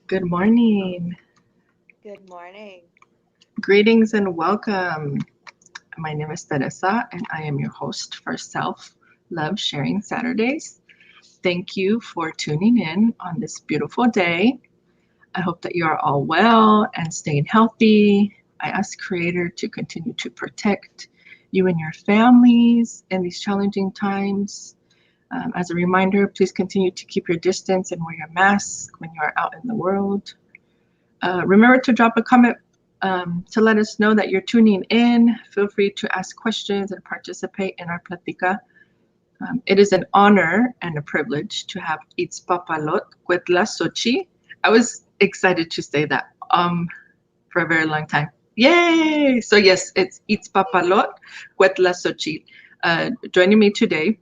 Good morning. Good morning. Greetings and welcome. My name is Teresa, and I am your host for Self Love Sharing Saturdays. Thank you for tuning in on this beautiful day. I hope that you are all well and staying healthy. I ask Creator to continue to protect you and your families in these challenging times. As a reminder, please continue to keep your distance and wear your mask when you are out in the world. Remember to drop a comment to let us know that you're tuning in. Feel free to ask questions and participate in our platica. It is an honor and a privilege to have Itzpapalot Cuetlaxochitl. I was excited to say that for a very long time. Yay! So yes, it's Itzpapalot Cuetlaxochitl. Joining me today,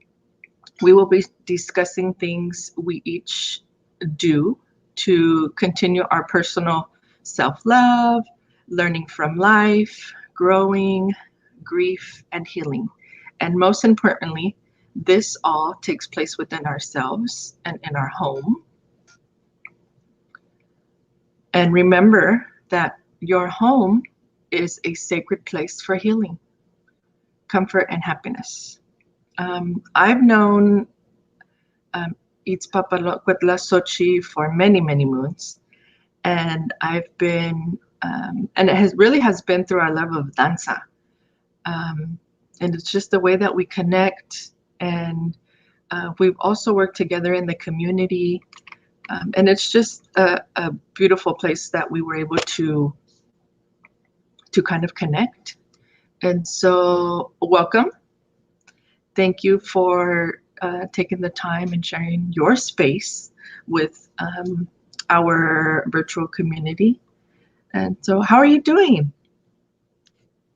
we will be discussing things we each do to continue our personal self love, learning from life, growing, grief, and healing. And most importantly, this all takes place within ourselves and in our home. And remember that your home is a sacred place for healing, comfort, and happiness. I've known Itzpapalot Cuetlaxochitl for many, many moons. And I've been, and it has really has been through our love of danza. Um, and it's just the way that we connect. And we've also worked together in the community. And it's just a beautiful place that we were able to kind of connect. And so, welcome. Thank you for taking the time and sharing your space with our virtual community. And so, how are you doing?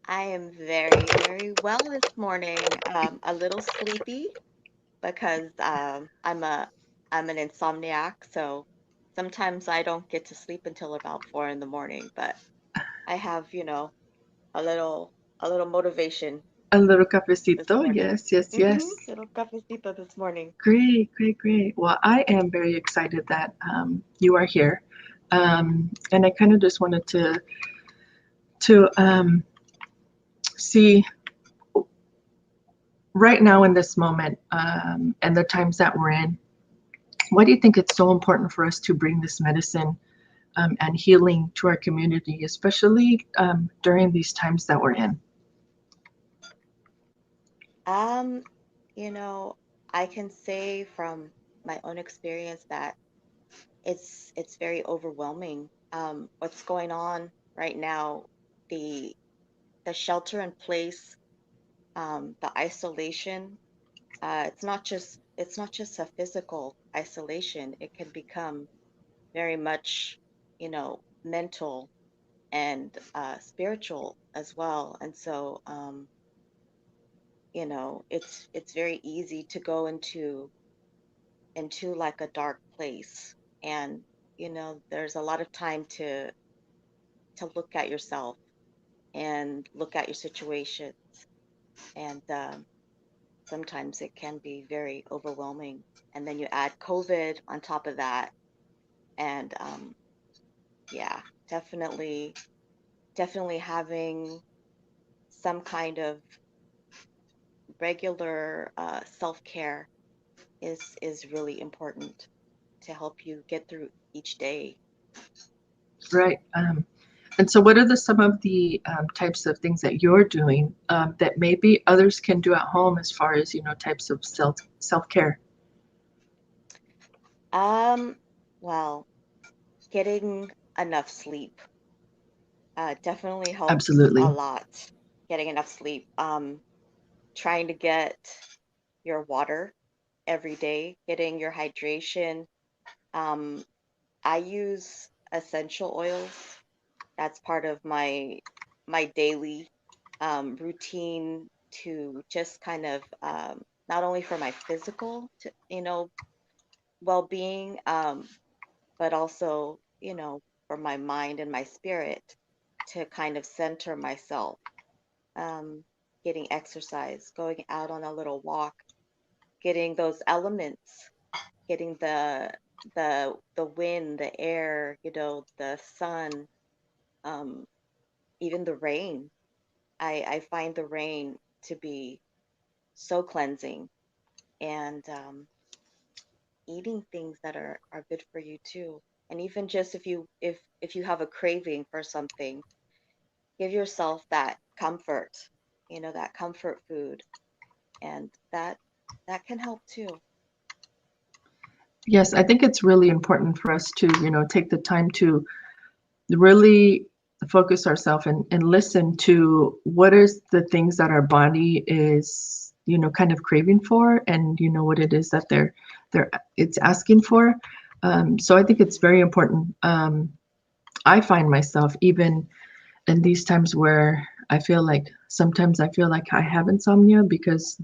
I am very, very well this morning. A little sleepy because I'm an insomniac, so sometimes I don't get to sleep until about 4 in the morning, but I have, a little motivation A little this cafecito? morning. Yes, yes, yes. Little cafecito this morning. Great, great, great. Well, I am very excited that you are here. And I kind of just wanted to see right now in this moment and the times that we're in, why do you think it's so important for us to bring this medicine and healing to our community, especially during these times that we're in? Um, you know, I can say from my own experience that it's very overwhelming. What's going on right now, the the shelter in place, the isolation. It's not just a physical isolation. It can become very much, mental and spiritual as well. And so, it's very easy to go into like a dark place, and there's a lot of time to look at yourself and look at your situation, and sometimes it can be very overwhelming, and then you add COVID on top of that, and yeah, definitely definitely having some kind of regular self-care is really important to help you get through each day. Right. And so, what are some of the types of things that you're doing that maybe others can do at home, as far as types of self care? um well, getting enough sleep definitely helps a Absolutely. lot. Getting enough sleep, trying to get your water every day, getting your hydration. um I use essential oils. That's part of my daily routine, to just kind of, not only for my physical, well-being, but also, for my mind and my spirit, to kind of center myself. Um, Getting exercise, going out on a little walk, getting those elements, getting the wind, the air, the sun, um, even the rain. I find the rain to be so cleansing, and eating things that are good for you too. And even just if you have a craving for something, give yourself that comfort, that comfort food, and that can help too. Yes, I think it's really important for us to, take the time to really focus ourselves and listen to what is the things that our body is, kind of craving for, and what it is that it's asking for. So I think it's very important. I find myself even in these times where sometimes I feel like I have insomnia because,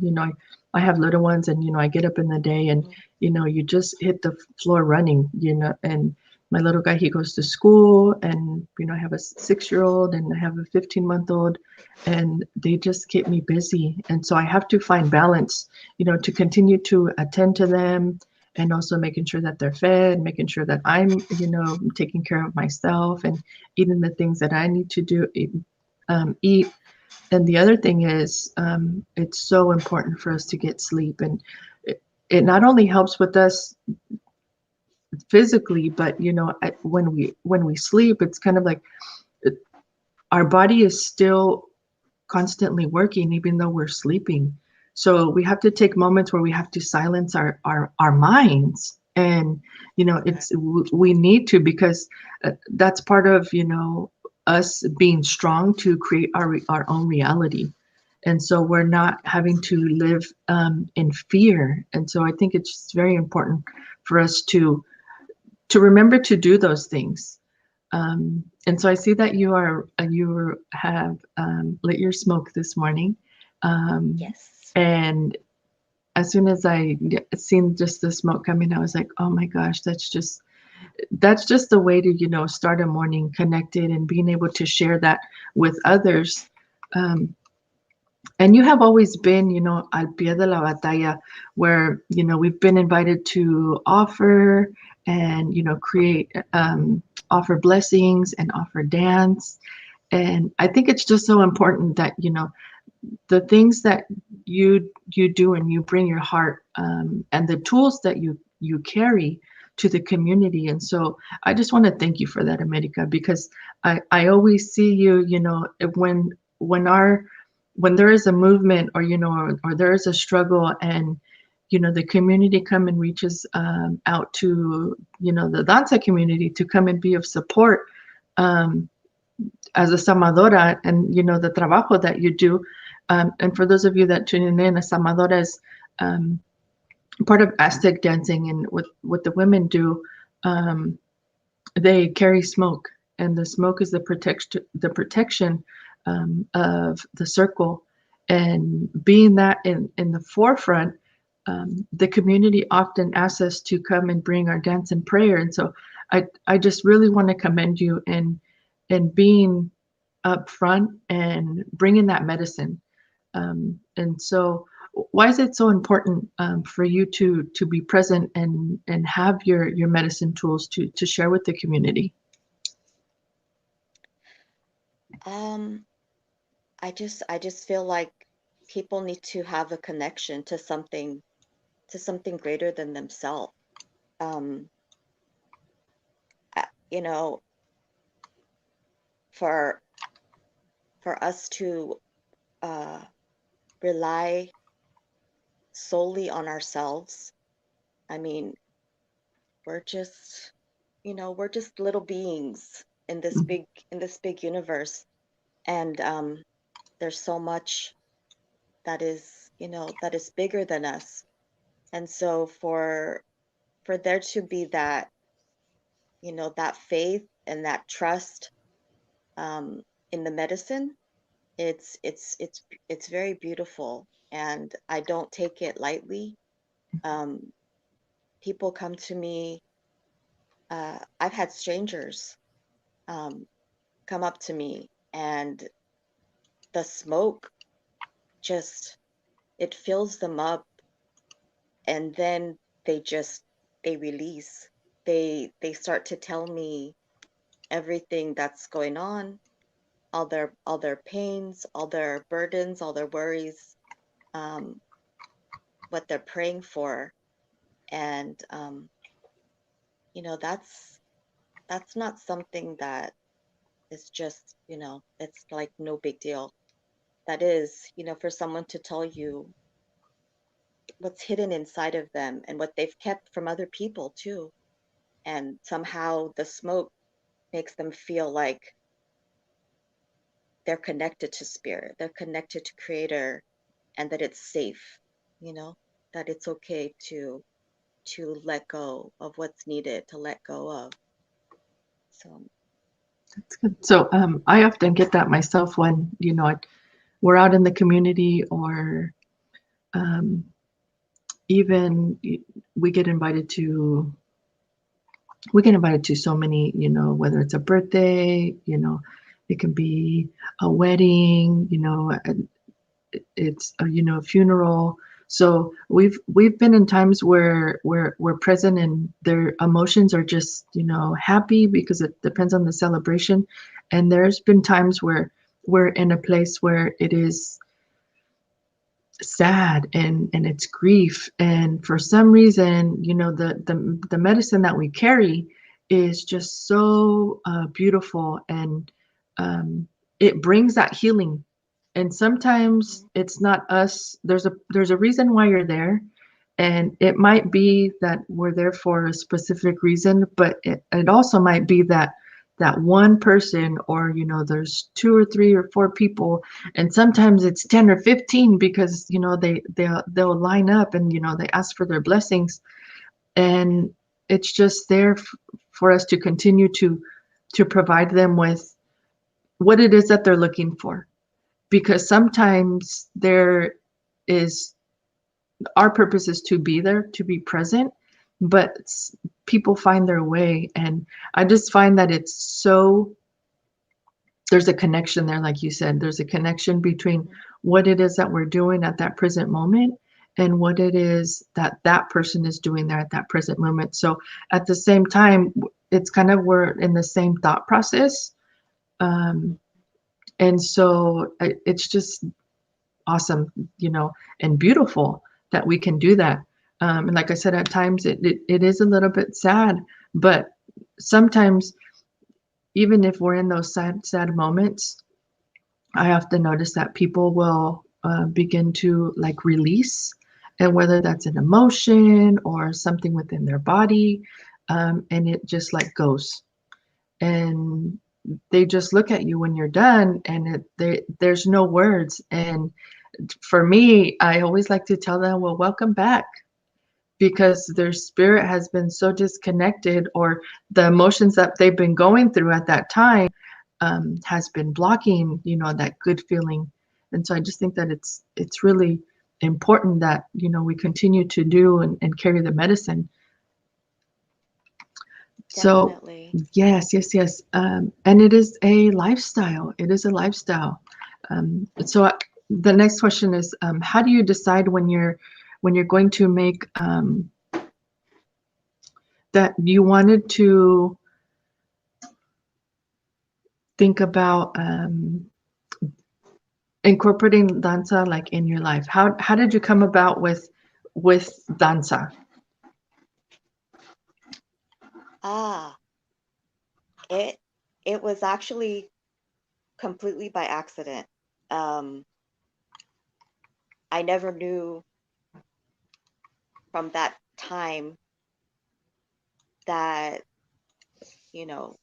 I have little ones, and, I get up in the day, and, Mhm. you just hit the floor running, and my little guy, he goes to school, and, I have a 6-year-old and I have a 15-month-old, and they just keep me busy. And so I have to find balance, to continue to attend to them, and also making sure that they're fed, making sure that I'm, taking care of myself, and eating the things that I need to eat. And the other thing is, it's so important for us to get sleep, and it not only helps with us physically, but when we sleep, it's kind of like our body is still constantly working, even though we're sleeping. So we have to take moments where we have to silence our minds, and Correct. we need to, because that's part of us being strong to create our own reality. And so we're not having to live in fear. And so I think it's just very important for us to remember to do those things. And so I see that you have lit your smoke this morning, Yes. and as soon as I seen just the smoke coming, I was like, oh my gosh, that's just the way to start a morning connected and being able to share that with others. Um, and you have always been, al pie de la batalla, where we've been invited to offer and create, offer blessings and offer dance. And I think it's just so important that the things that you do, and you bring your heart, and the tools that you carry to the community. And so I just want to thank you for that, America, because I always see you, when our when there is a movement, or or there is a struggle, and the community come and reaches out to the danza community to come and be of support, um, as a samadora, and the trabajo that you do. And for those of you that tune in, a samadora is um, part of Aztec dancing, and what the women do, um, they carry smoke, and the smoke is the protection of the circle. And being that in the forefront, the community often asks us to come and bring our dance and prayer. And so I just really want to commend you in being up front and bringing that medicine. And so why is it so important, for you to be present and have your medicine tools to share with the community? Um, I just feel like people need to have a connection to something greater than themselves. Um, you know, for for us to uh, rely solely on ourselves. I mean, we're just, we're just little beings in this Mhm. big universe, and there's so much that is bigger than us. And so for there to be that faith and that trust, um, in the medicine, it's very beautiful, and I don't take it lightly. Um, People come to me. I've had strangers um, come up to me, and the smoke just it fills them up, and then they release. they start to tell me everything that's going on, all their pains, all their burdens, all their worries, um, what they're praying for. And that's not something that is just, it's like no big deal. That is, for someone to tell you what's hidden inside of them and what they've kept from other people too. And somehow the smoke makes them feel like they're connected to spirit, they're connected to creator, and that it's safe, you know, that it's okay to let go of what's needed to let go of. So That's good. So I often get that myself when, we're out in the community or um, even we get invited to so many, whether it's a birthday, it can be a wedding, it's a funeral. So we've been in times where we're present and their emotions are just happy because it depends on the celebration, and there's been times where we're in a place where it is sad and it's grief, and for some reason the medicine that we carry is just so beautiful, and it brings that healing. And sometimes it's not us. There's a reason why you're there, and it might be that we're there for a specific reason, but it also might be that one person, or there's two or three or four people, and sometimes it's 10 or 15, because they'll line up and they ask for their blessings, and it's just there for us to continue to provide them with what it is that they're looking for, because sometimes there is our purpose is to be there, to be present, but people find their way. And I just find that it's so, there's a connection there, like you said, there's a connection between what it is that we're doing at that present moment and what it is that that person is doing there at that present moment. So at the same time, it's kind of, we're in the same thought process. And so it's just awesome, and beautiful that we can do that. And like I said, at times it is a little bit sad, but sometimes even if we're in those sad moments, I often notice that people will begin to like release, and whether that's an emotion or something within their body, and it just like goes. And they just look at you when you're done, and there's no words. And for me, I always like to tell them, well, welcome back, because their spirit has been so disconnected, or the emotions that they've been going through at that time has been blocking, that good feeling. And so I just think that it's really important that, we continue to do and carry the medicine. So definitely. yes. And it is a lifestyle. It is a lifestyle. So the next question is, how do you decide when you're going to make that you wanted to think about incorporating danza like in your life? How did you come about with danza? Ah, it it was actually completely by accident. Um, I never knew from that time that, you know,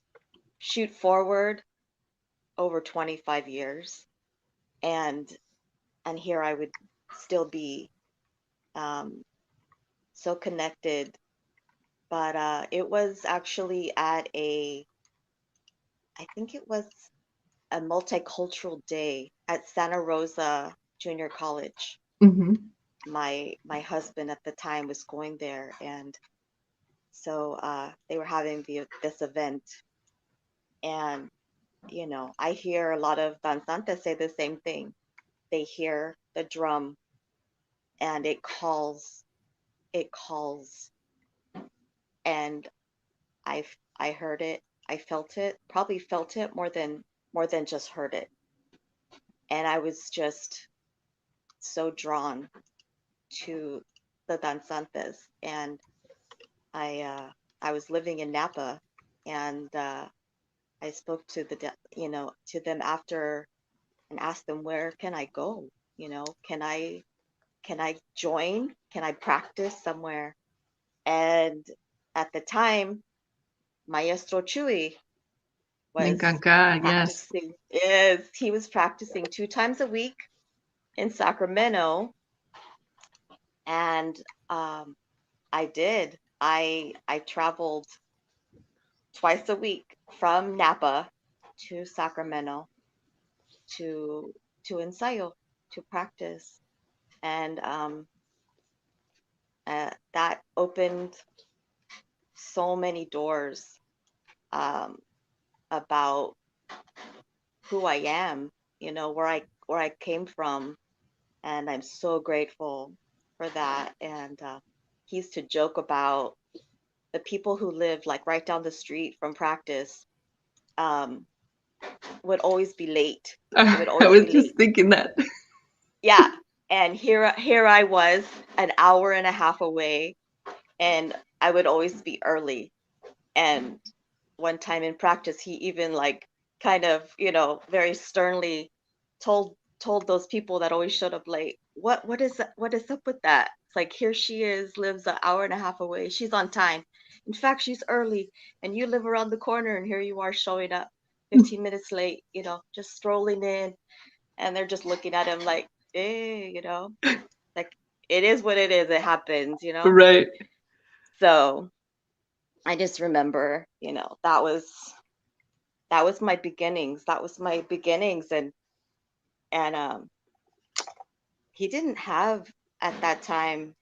shoot forward over 25 years, and here I would still be um, so connected. But it was actually at I think it was a multicultural day at Santa Rosa Junior College. Mm-hmm. My husband at the time was going there, and so they were having this event, and I hear a lot of danzantes say the same thing. They hear the drum, and it calls, and I heard it, I felt it, probably felt it more than just heard it. And I was just so drawn to the danzantes. And I was living in Napa, and I spoke to to them after and asked them, where can I go? Can I join? Can I practice somewhere? And at the time, Maestro Chuy was Yes. practicing. Yes, he was practicing 2 times a week in Sacramento, and I did. I traveled twice a week from Napa to Sacramento to ensayo, to practice, and that opened so many doors um, about who I am, where I came from, and I'm so grateful for that. And he used to joke about the people who lived like right down the street from practice um, would always be late. They would I always was be just late. thinking that. Yeah. And here I was, an hour and a half away, and I would always be early. And one time in practice, he even like kind of, very sternly told those people that always showed up late, what is up with that? It's like, here she is, lives an hour and a half away. She's on time. In fact, she's early, and you live around the corner, and here you are showing up 15 minutes late, just strolling in, and they're just looking at him like, hey, like, it is what it is. It happens. Right. So I just remember, that was my beginnings. That was my beginnings. And he didn't have at that time,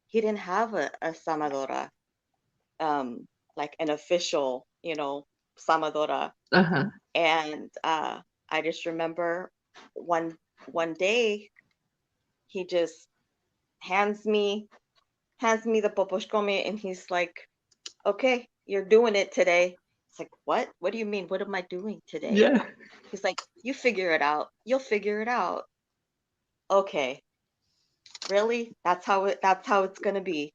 he didn't have a samadora, like an official, samadora. Uh-huh. And I just remember one one day he just hands me the poposhkomi, and he's like, okay, you're doing it today. It's like, what? What do you mean? What am I doing today? Yeah. He's like, you figure it out. You'll figure it out. Okay, really? That's how it's gonna be.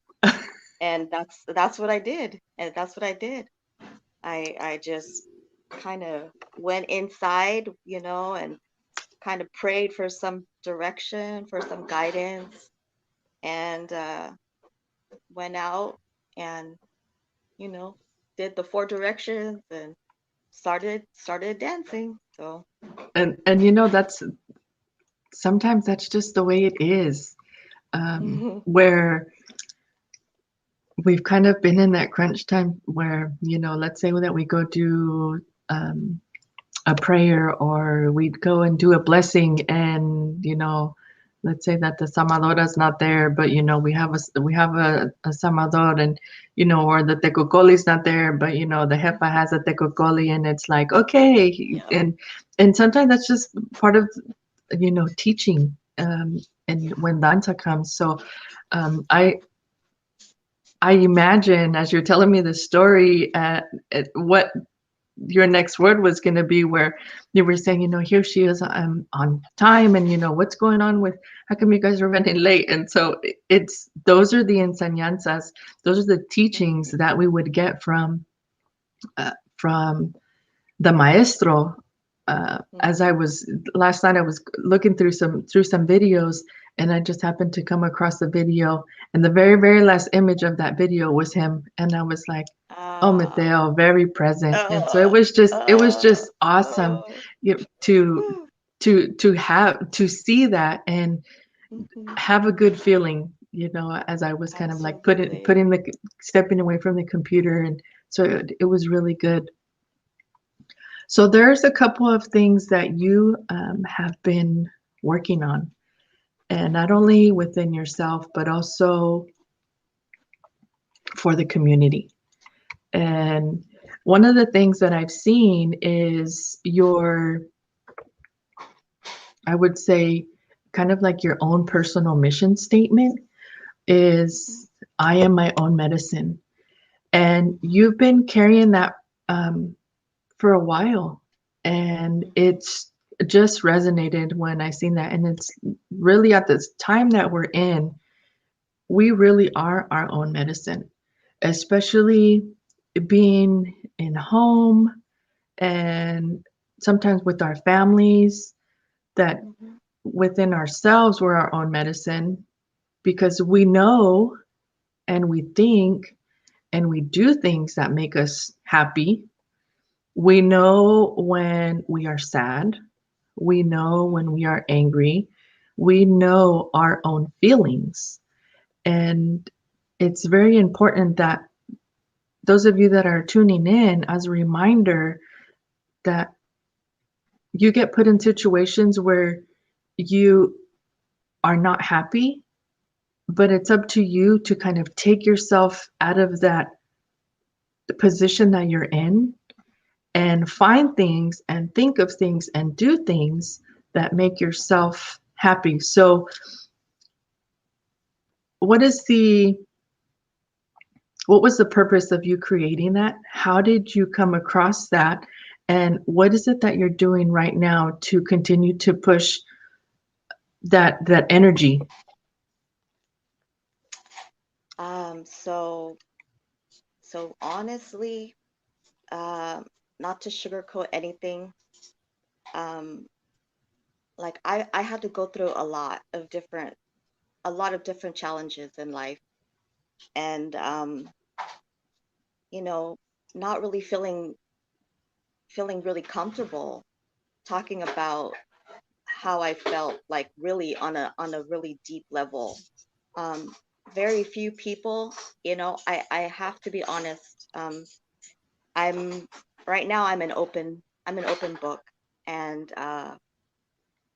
And that's what I did. And that's what I did. I just kind of went inside, and kind of prayed for some direction, for some guidance, and went out and, you know, did the 4 directions and started dancing. So And that's sometimes that's just the way it is. Where we've kind of been in that crunch time where, let's say that we go do a prayer, or we'd go and do a blessing, and let's say that the samadora is not there, but we have a samador, and or the tecocoli is not there, but the jefa has a tecocoli, and it's like, okay. yeah. And sometimes that's just part of teaching, and when danza comes. So I imagine, as you're telling me the story, at what your next word was going to be, where you were saying, here she is on time, and what's going on with, how come you guys are running late? And so those are the enseñanzas, those are the teachings that we would get from the maestro. As I was last night, I was looking through some videos, and I just happened to come across a video, and the very, very last image of that video was him, and I was like, oh, Mateo, very present. And so it was just awesome, to see that and have a good feeling, as I was kind of like stepping away from the computer, and so it was really good. So there's a couple of things that you have been working on, and not only within yourself, but also for the community. And one of the things that I've seen is I would say, kind of like your own personal mission statement is, I am my own medicine. And you've been carrying that for a while. And it's just resonated when I seen that. And it's really at this time that we're in, we really are our own medicine, especially being in home and sometimes with our families, that Mm-hmm. within ourselves we're our own medicine, because we know and we think and we do things that make us happy. We know when we are sad. We know when we are angry. We know our own feelings. And it's very important that those of you that are tuning in, as a reminder that you get put in situations where you are not happy, but it's up to you to kind of take yourself out of that position that you're in and find things and think of things and do things that make yourself happy. So, what is the what was the purpose of you creating that? How did you come across that? And what is it that you're doing right now to continue to push that energy? Um, so so honestly, um, not to sugarcoat anything, um, like I had to go through a lot of different challenges in life, and you know, not really feeling really comfortable talking about how I felt, like really on a really deep level. Um, Very few people, I have to be honest. I'm right now I'm an open book, and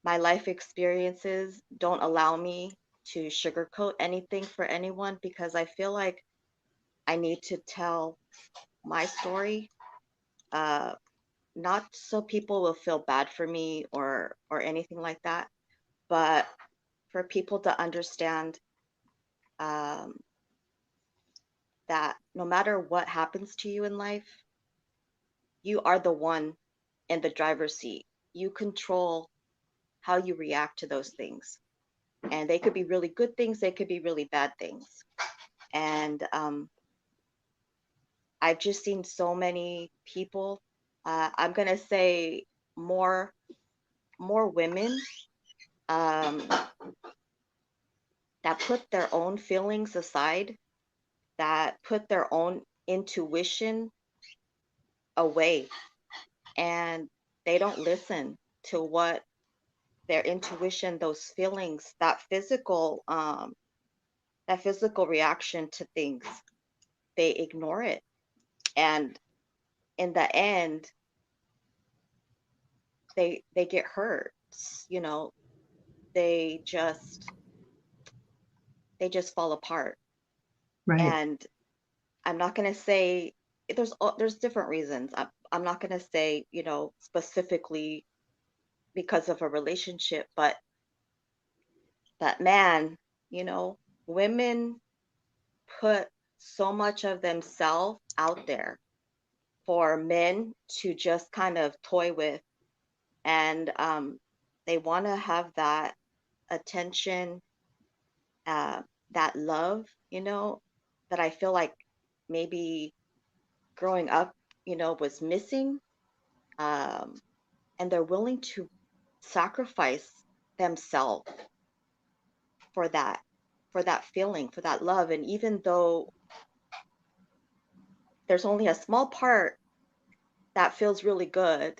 my life experiences don't allow me to sugarcoat anything for anyone, because I feel like I need to tell my story, uh, not so people will feel bad for me or anything like that, but for people to understand, um, that no matter what happens to you in life, you are the one in the driver's seat. You control how you react to those things. And they could be really good things, they could be really bad things. And I've just seen so many people, I'm going to say more, more women, um, that put their own feelings aside, that put their own intuition away, and they don't listen to what their intuition, those feelings, that physical reaction to things, they ignore it. And in the end, they get hurt. You know, they just they just fall apart. Right. And I'm not going to say, there's different reasons. I'm not going to say, specifically because of a relationship, but that man, you know, women put so much of themselves out there for men to just kind of toy with, and they want to have that attention, uh, that love, that I feel like maybe growing up, was missing, um, and they're willing to sacrifice themselves for that, for that feeling, for that love. And even though there's only a small part that feels really good,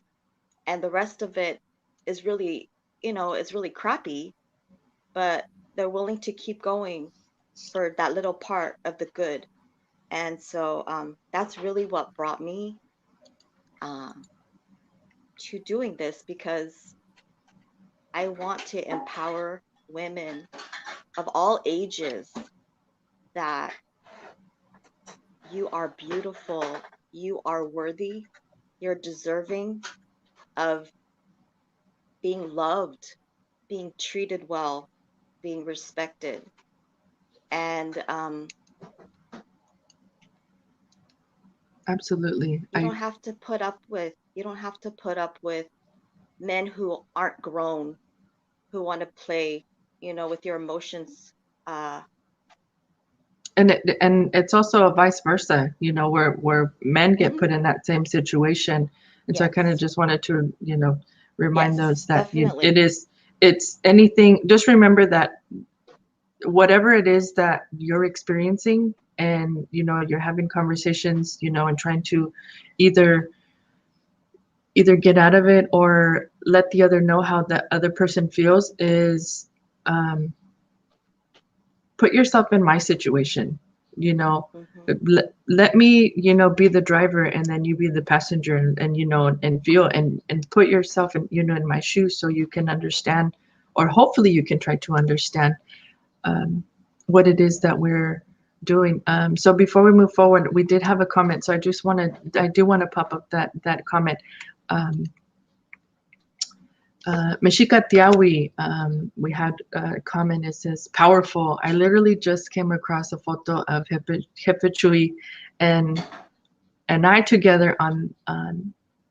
and the rest of it is really, is really crappy, but they're willing to keep going for that little part of the good. And so that's really what brought me, um, to doing this, because I want to empower women of all ages that you are beautiful, you are worthy, you're deserving of being loved, being treated well, being respected. And Absolutely. You don't have to put up with men who aren't grown, who want to play, with your emotions. And it's also a vice versa, where men get Mhm. put in that same situation. And so I kind of Yes. just wanted to, remind Yes, those that definitely. it's anything. Just remember that whatever it is that you're experiencing, and you're having conversations, and trying to either get out of it or let the other know how the other person feels, is um, put yourself in my situation. you know Hmm. let me, be the driver, and then you be the passenger, and and feel, and put yourself in, in my shoes, so you can understand, or hopefully you can try to understand um, what it is that we're doing. So before we move forward, we did have a comment, so I do want to pop up that comment. um, Mashika Tiawi, we had a comment. It says, "Powerful. I literally just came across a photo of Hipichui and I together on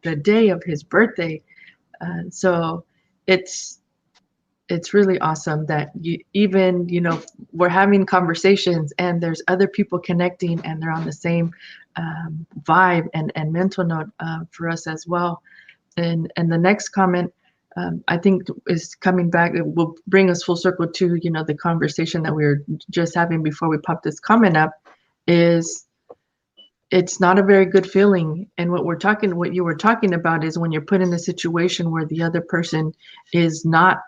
the day of his birthday." So it's really awesome that even we're having conversations, and there's other people connecting, and they're on the same vibe and mental note for us as well. And the next comment, I think, is coming back. It will bring us full circle to the conversation that we were just having before we popped this comment up. Is It's not a very good feeling, and what you were talking about is when you're put in a situation where the other person is not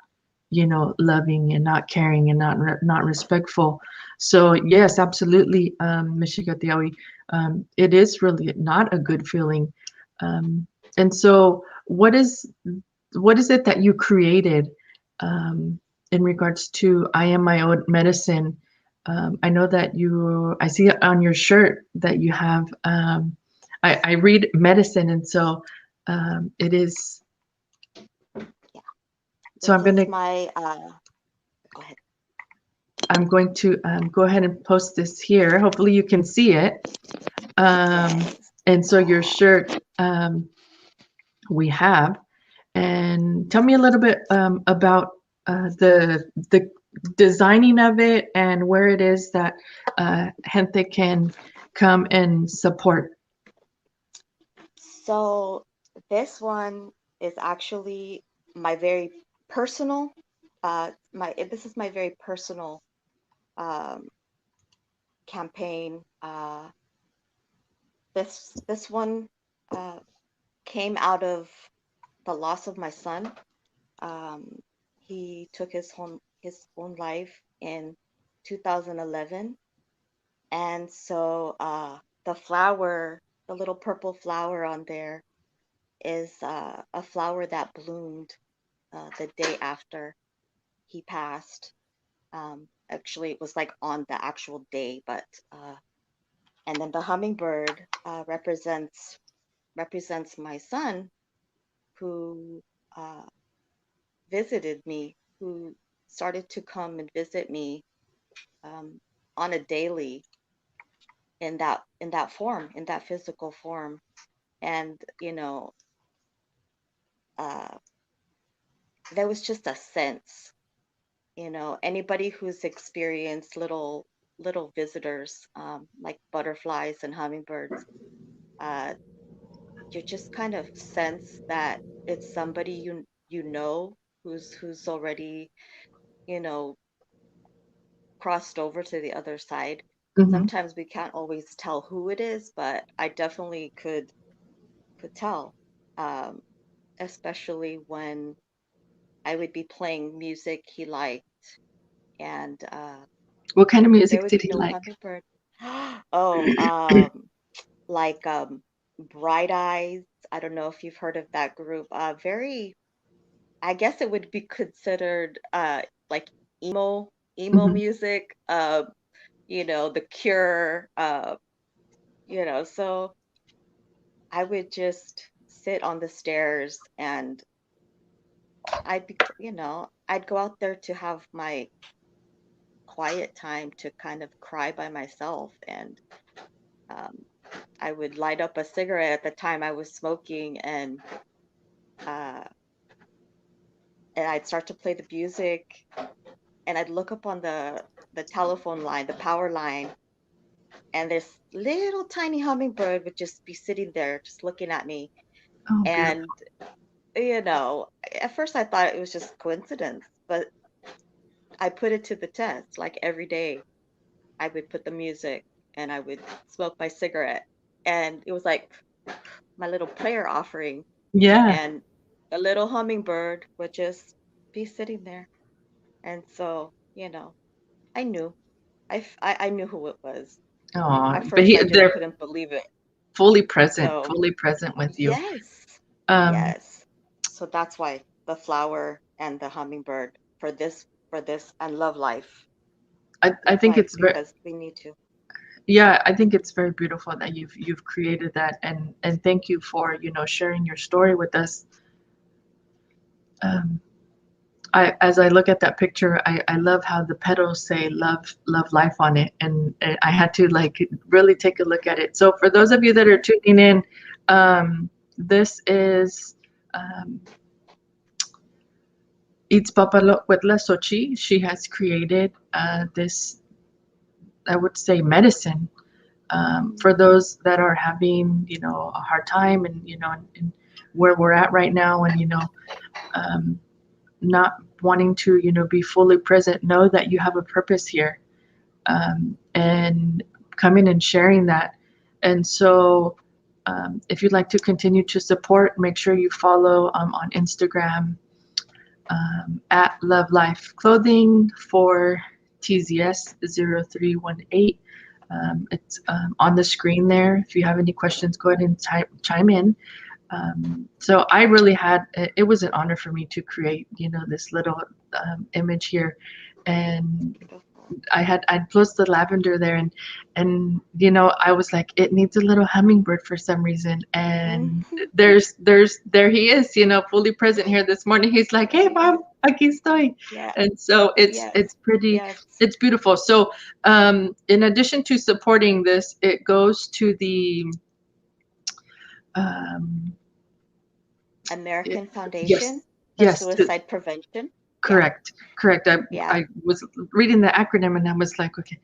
loving and not caring and not respectful. So yes, absolutely, Mishika Tiawi, it is really not a good feeling. And so what is it that you created um, in regards to I am my own medicine? I know that I see on your shirt that you have, I read medicine, and so it is, Yeah. so This is my go ahead. I'm going to go ahead and post this here. Hopefully you can see it. Yes. And so your Uh, shirt, we have. And tell me a little bit about the designing of it, and where it is that gente can come and support. so this one is actually my very personal my this is my very personal um, campaign. This one uh, came out of the loss of my son. Um, he took his own life in 2011, and so the flower, the little purple flower on there, is a flower that bloomed the day after he passed. Actually, it was like on the actual day, but and then the hummingbird represents my son, who uh, visited me, who started to come and visit me um, on a daily in that form, in that physical form. And uh, there was just a sense, anybody who's experienced little visitors, like butterflies and hummingbirds, uh, you just kind of sense that it's somebody who's already you know crossed over to the other side. Hmm. Sometimes we can't always tell who it is, but I definitely could tell, um, especially when I would be playing music he liked, and What kind of there music would did be he no like? hummingbird. Oh, like Bright Eyes. I don't know if you've heard of that group. Very, I guess it would be considered like emo Hmm. music. The Cure. So I would just sit on the stairs, and I'd go out there to have my quiet time to kind of cry by myself, and um, I would light up a cigarette. At the time I was smoking, uh, and I'd start to play the music, and I'd look up on the telephone line, the power line, and this little tiny hummingbird would just be sitting there, just looking at me. Oh, beautiful. And you know, at first I thought it was just coincidence, but I put it to the test. Like every day, I would put the music and I would smoke my cigarette, and it was like my little prayer offering, Yeah. and a little hummingbird would just be sitting there. And so, you know, I knew. I knew who it was. Oh, At but first, I just they're couldn't believe it. So, fully present with you. yes, Um, yes. So that's why the flower and the hummingbird for this and love life. I Love think life it's very, because we need to. yeah, I think it's very beautiful that you've created that, and thank you for, sharing your story with us. Um, as I look at that picture, I love how the petals say love life on it, and I had to like really take a look at it. So for those of you that are tuning in, this is um, Itzpapalot Cuetlaxochitl. She has created this, I would say, medicine for those that are having, a hard time, and and where we're at right now, and um, not wanting to, be fully present. Know that you have a purpose here, and coming and sharing that. And so, if you'd like to continue to support, make sure you follow on Instagram at Love Life Clothing for TZS0318. It's on the screen there. If you have any questions, go ahead and chime in. So I really it was an honor for me to create, this little image here. And Beautiful. I'd placed the lavender there, and I was like, it needs a little hummingbird for some reason. And Mhm. there he is, fully present here this morning. He's like, hey Yeah, mom, aquí estoy. yeah, And so yes, yes. it's beautiful. So in addition to supporting this, it goes to the um, American yes, Foundation for yes, Suicide Prevention. Yeah, correct. yeah, I was reading the acronym and I was like, okay.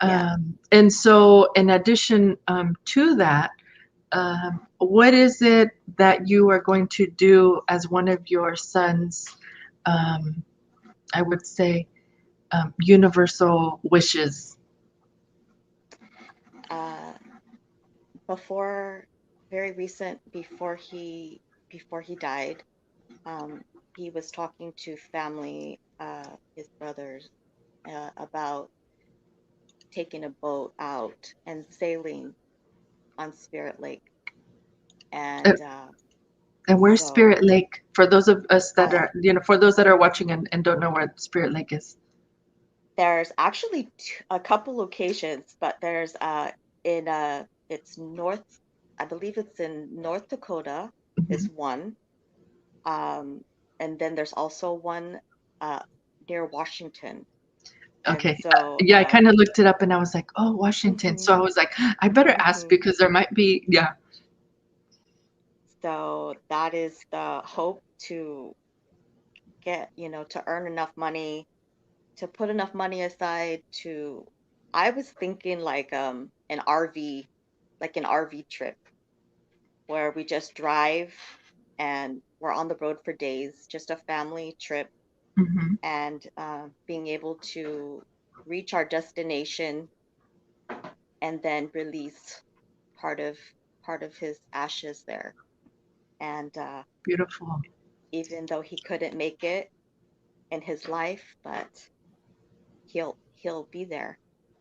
yeah. And so, in addition to that, what is it that you are going to do as one of your son's, um, I would say, universal wishes? Uh, before very recent, before he died, um, he was talking to family, his brothers, about taking a boat out and sailing on Spirit Lake, Uh, and and where's Spirit so Lake? For those of us that uh, are, for those that are watching and don't know where Spirit Lake is. there's actually a couple locations, but there's in it's north, I believe it's in North Dakota Mhm. is one, um, and then there's also one uh, near Washington, and Okay. so Yeah, I kind of looked it up and I was like, oh, Washington. So mhm, I was like, I better ask mhm. because there might be, yeah. So that is the hope to get, to earn enough money, to put enough money aside to, I was thinking like an RV, like an RV trip where we just drive and we're on the road for days, just a family trip, Hmm. and being able to reach our destination and then release part of his ashes there. And Beautiful. even though he couldn't make it in his life, but he'll be there.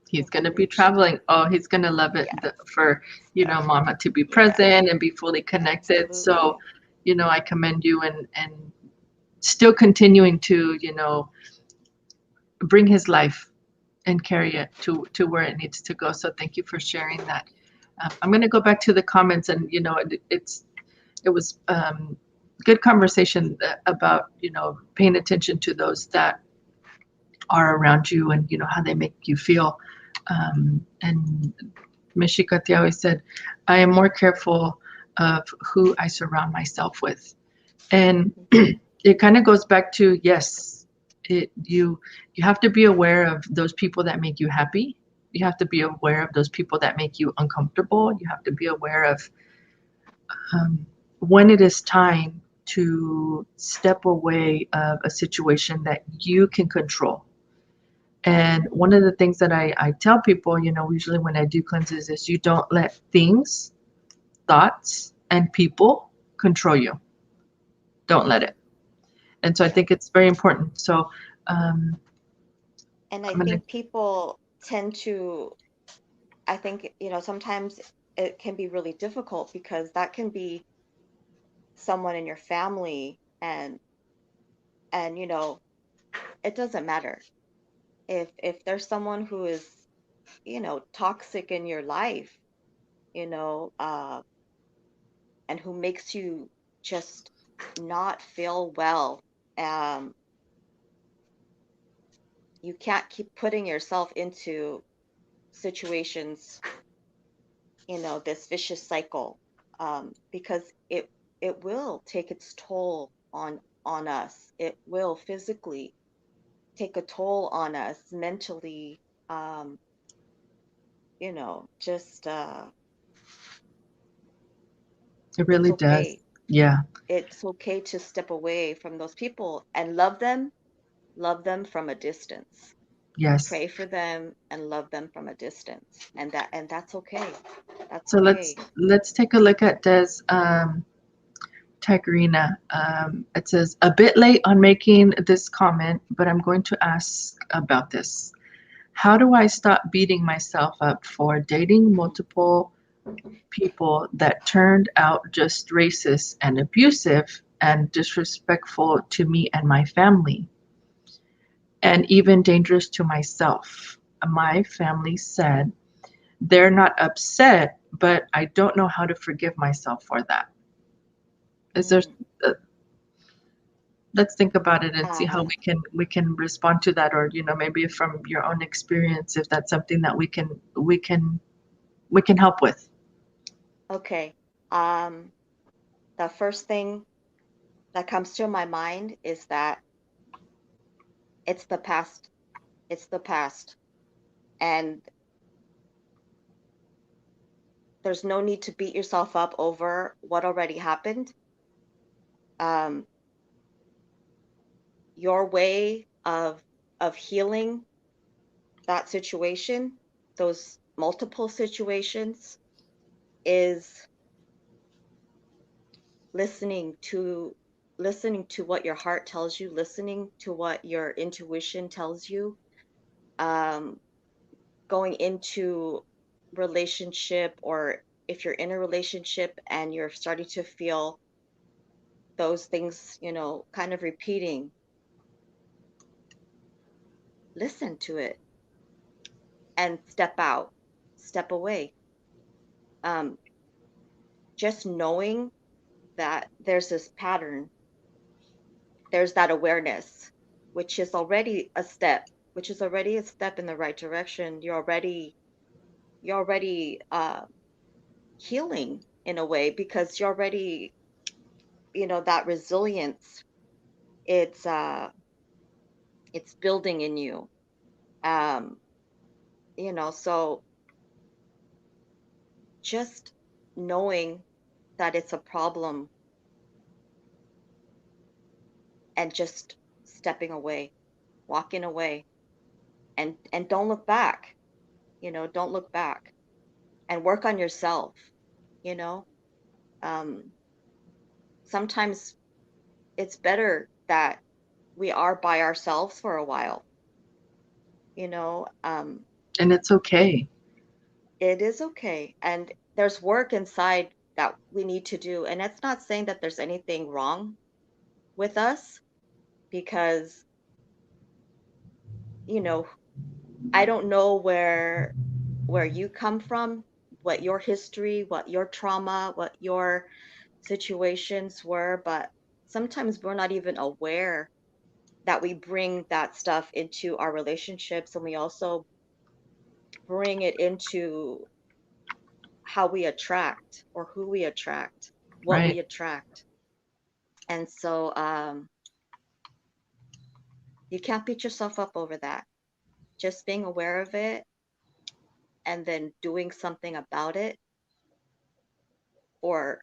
He's He'll going be to be reached. traveling. Oh, he's going to love it Yes. for, So Mama to be yeah, present and be fully connected. So, absolutely. I commend you, and still continuing to, bring his life and carry it to where it needs to go. So thank you for sharing that. I'm going to go back to the comments, and it was good conversation about paying attention to those that are around you, and how they make you feel, and Mishikati always said, I am more careful of who I surround myself with. And it kind of goes back to, yes, you have to be aware of those people that make you happy. You have to be aware of those people that make you uncomfortable. You have to be aware of when it is time to step away of a situation that you can control. And one of the things that I tell people, usually when I do cleanses is you don't let things, thoughts, and people control you. Don't let it. And so I Yeah. think it's very important. So um, And I I'm gonna, think people tend to, I think, sometimes it can be really difficult because that can be someone in your family, and it doesn't matter if there's someone who is toxic in your life, you know uh and who makes you just not feel well. um you can't keep putting yourself into situations, this vicious cycle, because it will take its toll on us. It will physically take a toll on us mentally. um just it it's really does. okay. Yeah. It's okay to step away from those people and love them from a distance. Yes. Pray for them and love them from a distance. And that's okay. That's So let's okay. let's take a look at Des Tigrina. It says a bit late on making this comment, but I'm going to ask about this. How do I stop beating myself up for dating multiple people that turned out just racist and abusive and disrespectful to me and my family, and even dangerous to myself? My family said they're not upset, but I don't know how to forgive myself for that. Is there? Mm. Uh, let's think about it and see how Um, we can respond to that, or maybe from your own experience, if that's something that we can help with. okay. Um, the first thing that comes to my mind is that it's the past. It's the past. And there's no need to beat yourself up over what already happened. Um, your way of healing that situation, those multiple situations, is listening to listening to what your heart tells you, listening to what your intuition tells you, um, going into relationship, or if you're in a relationship and you're starting to feel those things, kind of repeating, listen to it and step out, step away. Um, just knowing that there's this pattern, there's that awareness, which is already a step, which is already a step in the right direction. You're already healing in a way, because you're already, that resilience, it's uh it's building in you. Um, so just knowing that it's a problem and just stepping away, walking away, and don't look back. Don't look back, and work on yourself. you know um Sometimes it's better that we are by ourselves for a while. you know um And it's okay. it is okay, and there's work inside that we need to do, and it's not saying that there's anything wrong with us, because you know I don't know where you come from, what your history, what your trauma, what your situations were, but sometimes we're not even aware that we bring that stuff into our relationships, and we also bring it into how we attract or who we attract, what we Right. attract. And so you can't beat yourself up over that. Just being aware of it and then doing something about it for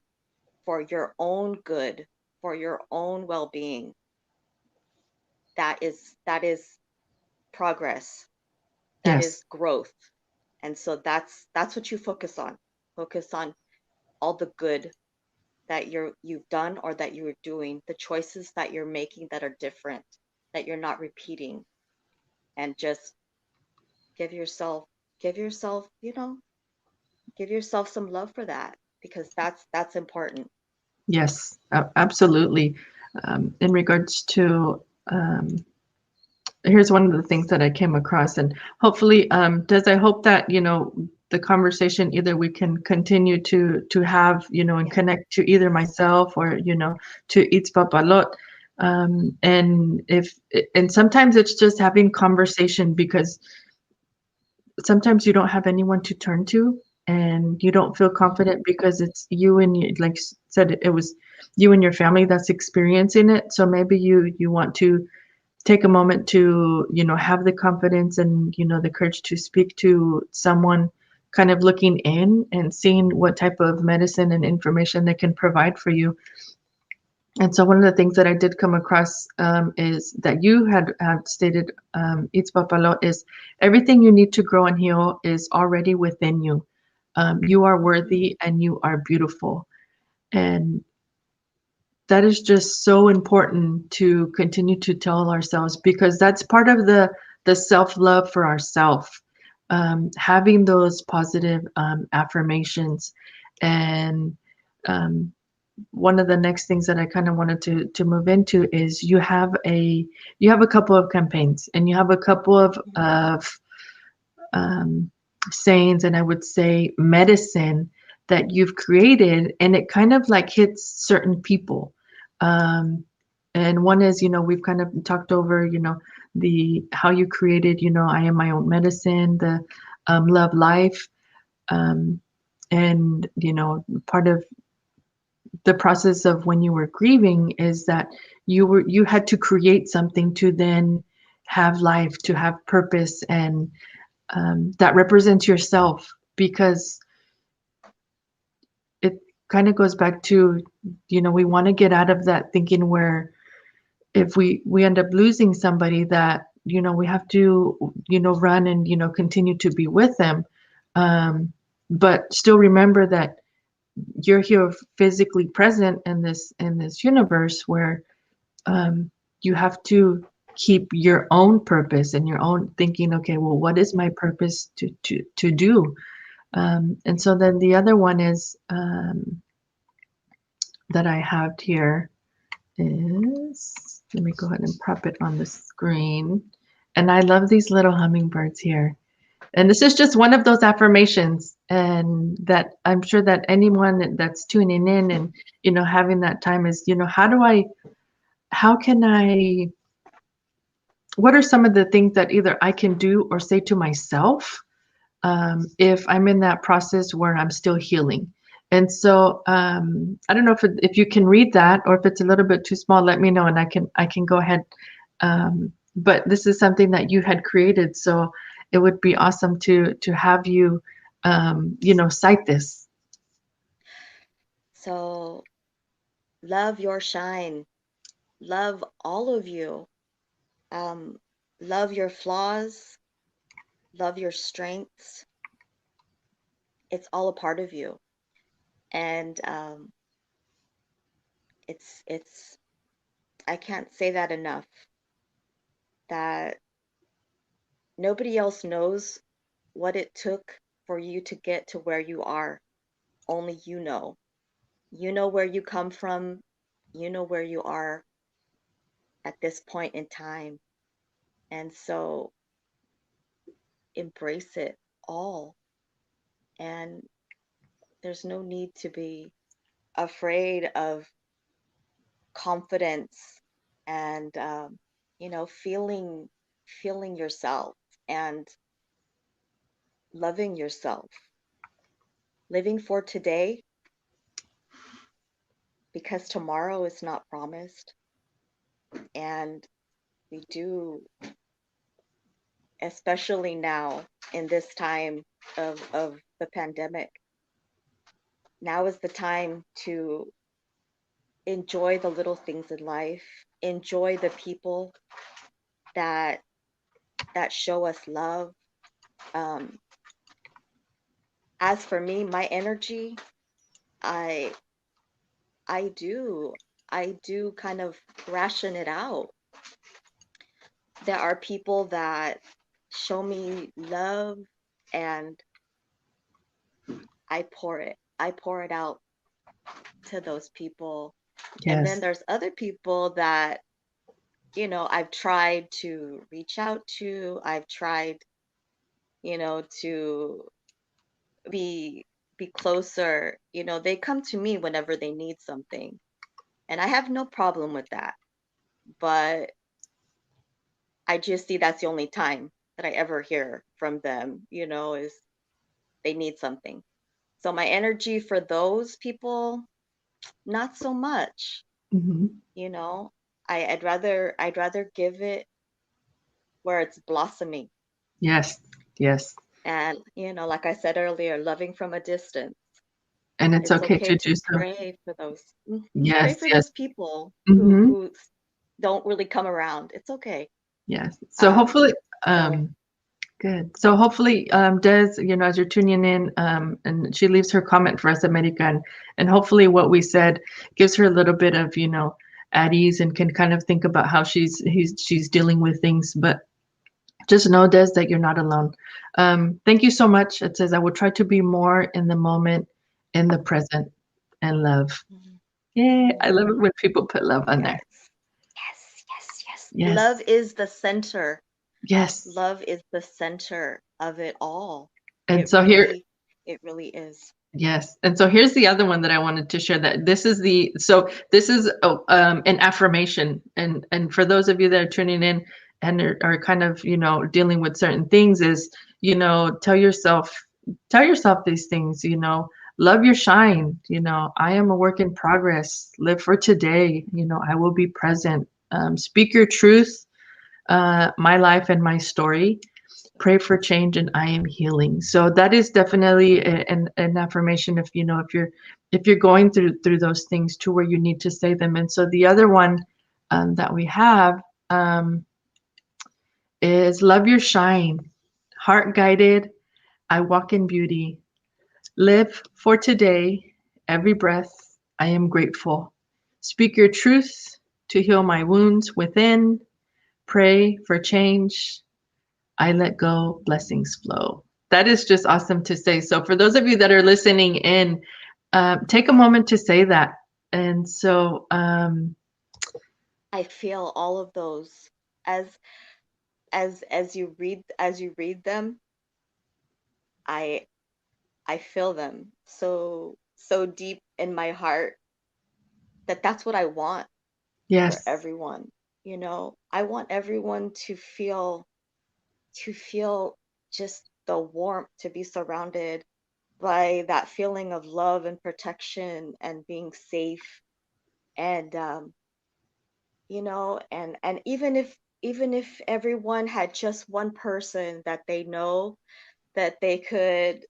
your own good, for your own well-being. That is progress. That is Yes. growth. And so that's what you focus on. Focus on all the good that you've done or that you're doing, the choices that you're making that are different, that you're not repeating, and just give yourself give yourself, give yourself some love for that, because that's important. Yes. Absolutely. In regards to, here's one of the things that I came across, and hopefully, I hope that, the conversation, either we can continue to have, and Yeah. connect to either myself or, to Itzpapalot. And and sometimes it's just having conversation, because sometimes you don't have anyone to turn to, and you don't feel confident because it's you and you, like said, it was you and your family that's experiencing it. So maybe you want to take a moment to, have the confidence and, the courage to speak to someone kind of looking in and seeing what type of medicine and information they can provide for you. And so one of the things that I did come across, is that you had stated, Itzpapalot, is everything you need to grow and heal is already within you. You are worthy and you are beautiful. And that is just so important to continue to tell ourselves, because that's part of the self-love for ourselves. Having those positive affirmations. And one of the next things that I kind of wanted to move into is you have a couple of campaigns, and you have a couple of um, sayings, and I would say medicine that you've created, and it kind of like hits certain people. Um, and one is, we've kind of talked over, the how you created, I am my own medicine, the love life, um, and part of the process of when you were grieving is that you had to create something to then have life, to have purpose, and that represents yourself, because it kind of goes back to, we want to get out of that thinking where if we end up losing somebody, that we have to run and continue to be with them, but still remember that you're here physically present in this universe, where you have to keep your own purpose and your own thinking. Okay, well, what is my purpose to do? And so then the other one is, that I have here is, let me go ahead and prop it on the screen. And I love these little hummingbirds here. And this is just one of those affirmations, and that I'm sure that anyone that's tuning in and, having that time is, how can I, what are some of the things that either I can do or say to myself, if I'm in that process where I'm still healing. And so I don't know if you can read that, or if it's a little bit too small, let me know, and I can go ahead. But this is something that you had created, so it would be awesome to have you, cite this. So love your shine. Love all of you. Um, love your flaws. Love your strengths. It's all a part of you. And it's I can't say that enough, that nobody else knows what it took for you to get to where you are. Only you know. You know where you come from. You know where you are at this point in time. And so embrace it all. And there's no need to be afraid of confidence and feeling yourself and loving yourself. living for today, because tomorrow is not promised. And we do, especially now in this time of the pandemic, now is the time to enjoy the little things in life, enjoy the people that show us love. Um, as for me, my energy, I I do I do kind of ration it out. There are people that show me love, and I pour it out to those people. And then Yes. there's other people that, I've tried to reach out to. I've tried, to be closer. They come to me whenever they need something, and I have no problem with that. But I just see that's the only time that I ever hear from them, is they need something. So my energy for those people, not so much, Hmm. you know. I'd rather give it where it's blossoming. Yes. Yes. And, like I said earlier, loving from a distance. And it's It's okay okay to to do so. pray for those, pray Yes. for Yes. those people who Hmm. don't really come around. It's okay. Yes. So Um, hopefully, so good. So hopefully, Des, as you're tuning in, and she leaves her comment for us, America, and hopefully what we said gives her a little bit of, at ease and can kind of think about how she's dealing with things. But just know, Des, that you're not alone. Thank you so much. It says, I will try to be more in the moment, in the present, and love. mhm, Yeah, I love mhm. it when people put love on there. Yes, yes, yes, yes. Love Yes, is the center. yes. Love is the center of it all. And It so here, really, it really is. yes. And so here's the other one that I wanted to share, that this is an affirmation. And for those of you that are tuning in and are kind of, dealing with certain things, is, tell yourself these things, love your shine, I am a work in progress, live for today, I will be present, speak your truth, my life and my story, pray for change, and I am healing. So that is definitely an affirmation, if you're going through those things to where you need to say them. And so the other one, that we have, is love your shine, heart guided, I walk in beauty, live for today, every breath I am grateful, speak your truth to heal my wounds within, pray for change, I let go, blessings flow. That is just awesome to say. So, for those of you that are listening in, take a moment to say that. And so, I feel all of those as as you read them. I I feel them so deep in my heart that that's what I want for yes, everyone. I want everyone to feel just the warmth, to be surrounded by that feeling of love and protection and being safe. And and even if everyone had just one person that they know that they could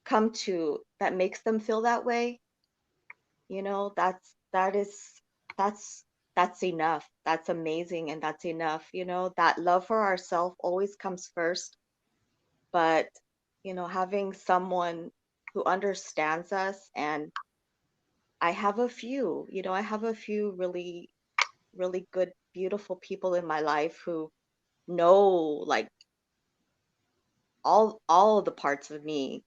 come to that makes them feel that way, that's that's enough. That's amazing, and that's enough. That love for ourselves always comes first. But having someone who understands us. And I have a few really, really good, beautiful people in my life who know, like, all of the parts of me,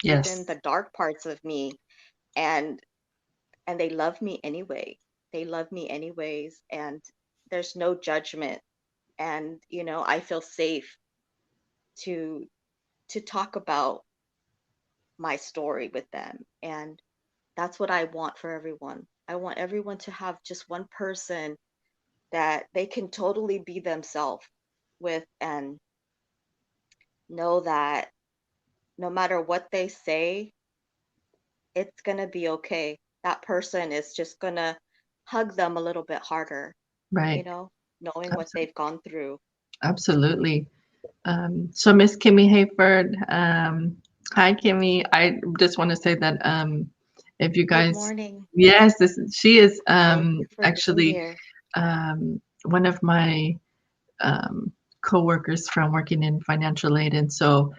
even yes, the dark parts of me. And and they love me anyway. They love me anyways, and there's no judgment. And I feel safe to talk about my story with them. And that's what I want for everyone. I want everyone to have just one person that they can totally be themselves with, and know that no matter what they say, it's going to be okay. That person is just going to hug them a little bit harder, you Right. know, knowing what Abso- they've gone through. Absolutely. So Miss Kimmy Hayford, hi Kimmy. I just want to say that if you Good guys, morning. yes, she is Thank you for being actually here. one of my coworkers from working in financial aid, and so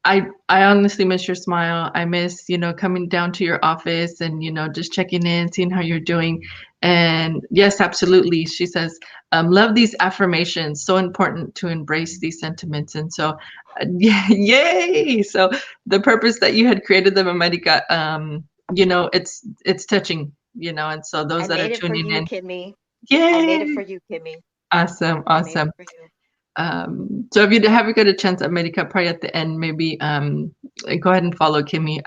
I honestly miss your smile. I miss, coming down to your office and, just checking in, seeing how you're doing. And yes, absolutely. She says, love these affirmations. So important to embrace these sentiments. And so, yay! So the purpose that you had created them, America, it's touching, and so I those that are made it for tuning you, in, Kimmy. I made it yay! for you, Kimmy. Awesome, I made it awesome. for you. So if you have a good chance at Medica, probably at the end, maybe go ahead and follow Kimmy.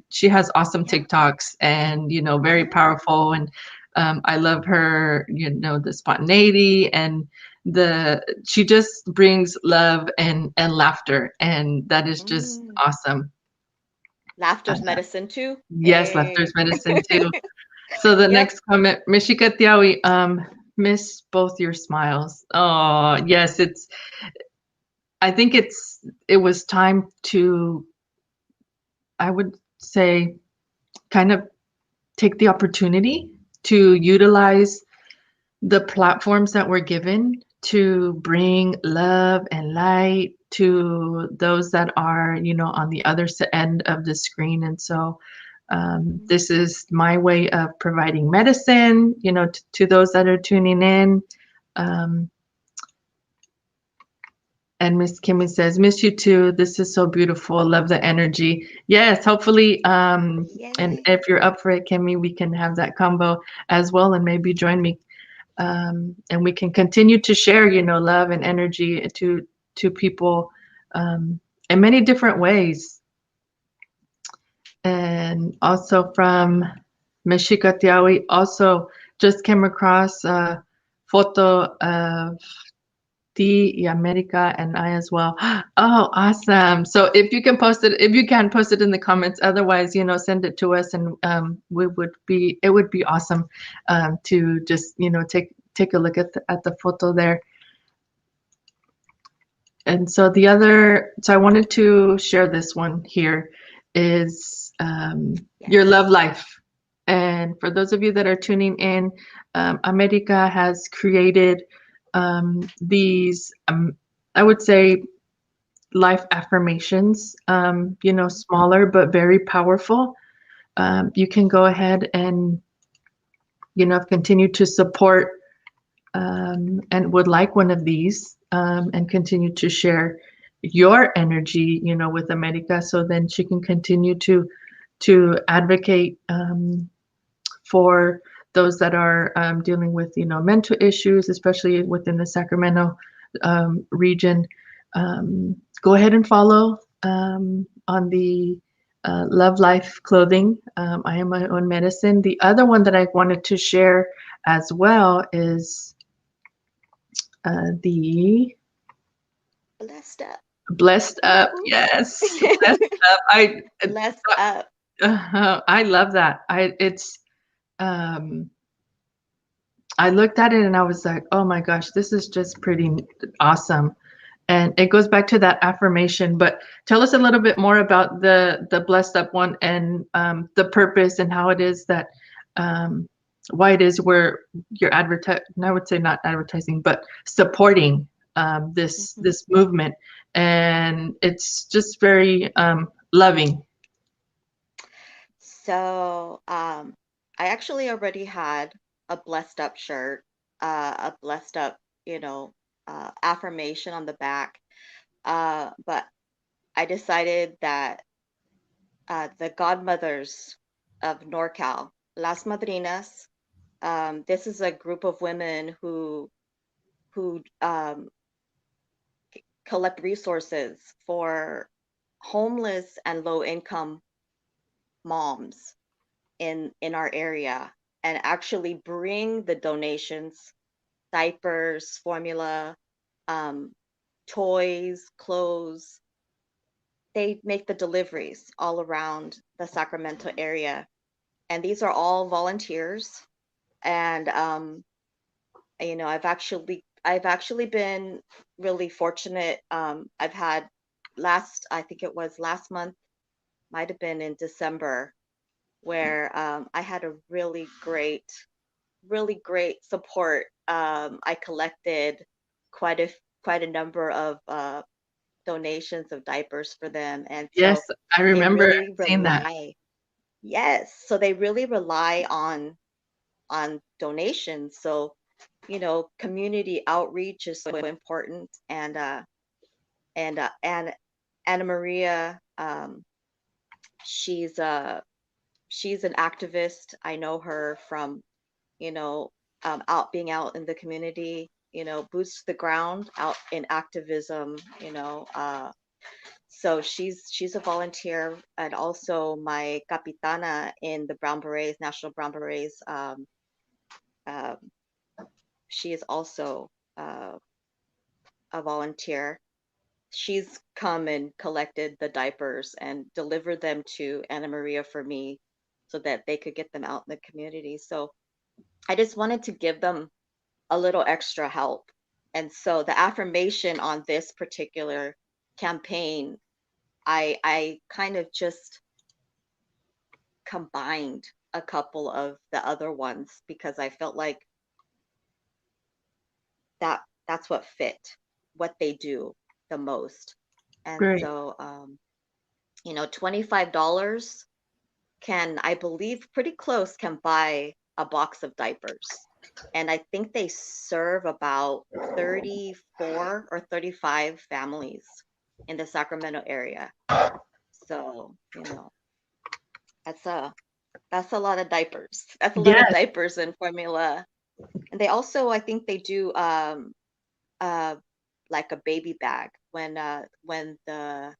She has awesome Yeah. TikToks and very Yeah. powerful, and I love her. The spontaneity and she just brings love and laughter, and that is just Mm. awesome. Laughter's Uh, medicine too. yes, laughter is Hey. medicine too. So the Yep. next comment, Mishika Tiawi, miss both your smiles. Oh yes, I think it was time to, I would say, kind of take the opportunity to utilize the platforms that we're given to bring love and light to those that are, on the other end of the screen. And so this is my way of providing medicine, to those that are tuning in. Um, And Miss Kimmy says, miss you too. This is so beautiful. Love the energy. Yes, hopefully, and Yay. if you're up for it, Kimmy, we can have that combo as well and maybe join me. And we can continue to share, love and energy to people in many different ways. And also from Meshika Tiawi, also just came across a photo of T, America, and I as well. Oh, awesome. So if you can post it in the comments, otherwise, send it to us and it would be awesome to just, take a look at the photo there. And so so I wanted to share this one here is your Yes. love life. And for those of you that are tuning in, America has created these, I would say, life affirmations, smaller but very powerful. You can go ahead and, continue to support and would like one of these and continue to share your energy, with America, so then she can continue to advocate for those that are dealing with, mental issues, especially within the Sacramento region. Go ahead and follow on the Love Life Clothing. I am my own medicine. The other one that I wanted to share as well is the Blessed up. Blessed Whoop, Up. whoop. Yes, Blessed Up. Blessed up. I love that. Um, I looked at it and I was like, oh my gosh, this is just pretty awesome. And it goes back to that affirmation. But tell us a little bit more about the Blessed Up one and the purpose and how it is that why it is where you're advertising. I would say not advertising, but supporting Mhm. this movement, and it's just very loving. So, I actually already had a blessed up shirt, a blessed up, you know, affirmation on the back. But I decided that the godmothers of NorCal, Las Madrinas, this is a group of women who collect resources for homeless and low income moms in our area and actually bring the donations, diapers, formula, um, toys, clothes, they make the deliveries all around the Sacramento area, and these are all volunteers. And I've actually been really fortunate. I've had I think it was last month, might have been in December, where I had a really great support. I collected quite a quite a number of donations of diapers for them, and Yes, so I they remember really seeing that. rely. Yes, so they really rely on donations. So, community outreach is so important. And Anna Maria, she's she's an activist. I know her from, you know, out being out in the community, boots to the ground, out in activism. So she's a volunteer, and also my capitana in the Brown Berets, National Brown Berets. Um, she is also uh, a volunteer. She's come and collected the diapers and delivered them to Anna Maria for me so that they could get them out in the community. So I just wanted to give them a little extra help. And so the affirmation on this particular campaign, I kind of just combined a couple of the other ones because I felt like that's what fit what they do the most. And Great. so $25 can, I believe, pretty close can buy a box of diapers. And I think they serve about 34 or 35 families in the Sacramento area. So, that's a that's a lot of diapers. That's a lot of Yes. diapers and formula. And they also, I think they do uh like a baby bag when the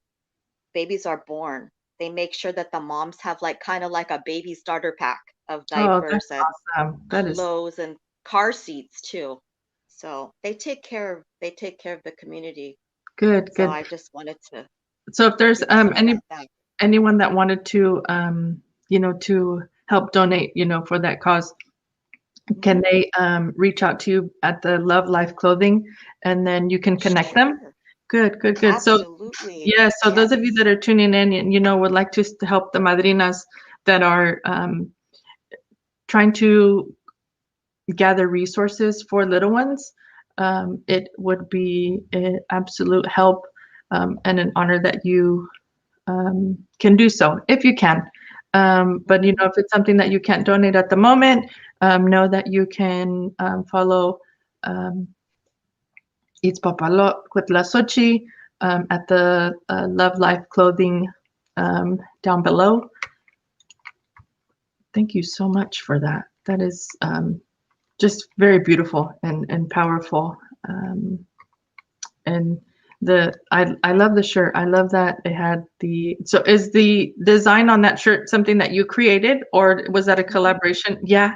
babies are born. They make sure that the moms have like kind of like a baby starter pack of Oh, that's diapers and awesome. That is clothes and car seats too. So they take care of the community. good, So good. I just wanted to So if there's give some about that. anyone that wanted to to help donate, for that cause, can Mhm. they reach out to you at the Love Life Clothing, and then you can connect them? Sure. Good, good, good. So Absolutely. yeah, so those of you Yes. that are tuning in and would like to help the madrinas that are trying to gather resources for little ones, it would be an absolute help and an honor that you can do so if you can. But Mhm. if it's something that you can't donate at the moment, know that you can follow um, Itzpapalot Cuetlaxochitl at the Love Life Clothing down below. Thank you so much for that. That is just very beautiful and powerful. And I love the shirt. I love that it had so is the design on that shirt something that you created, or was that a Mhm. collaboration? Yeah.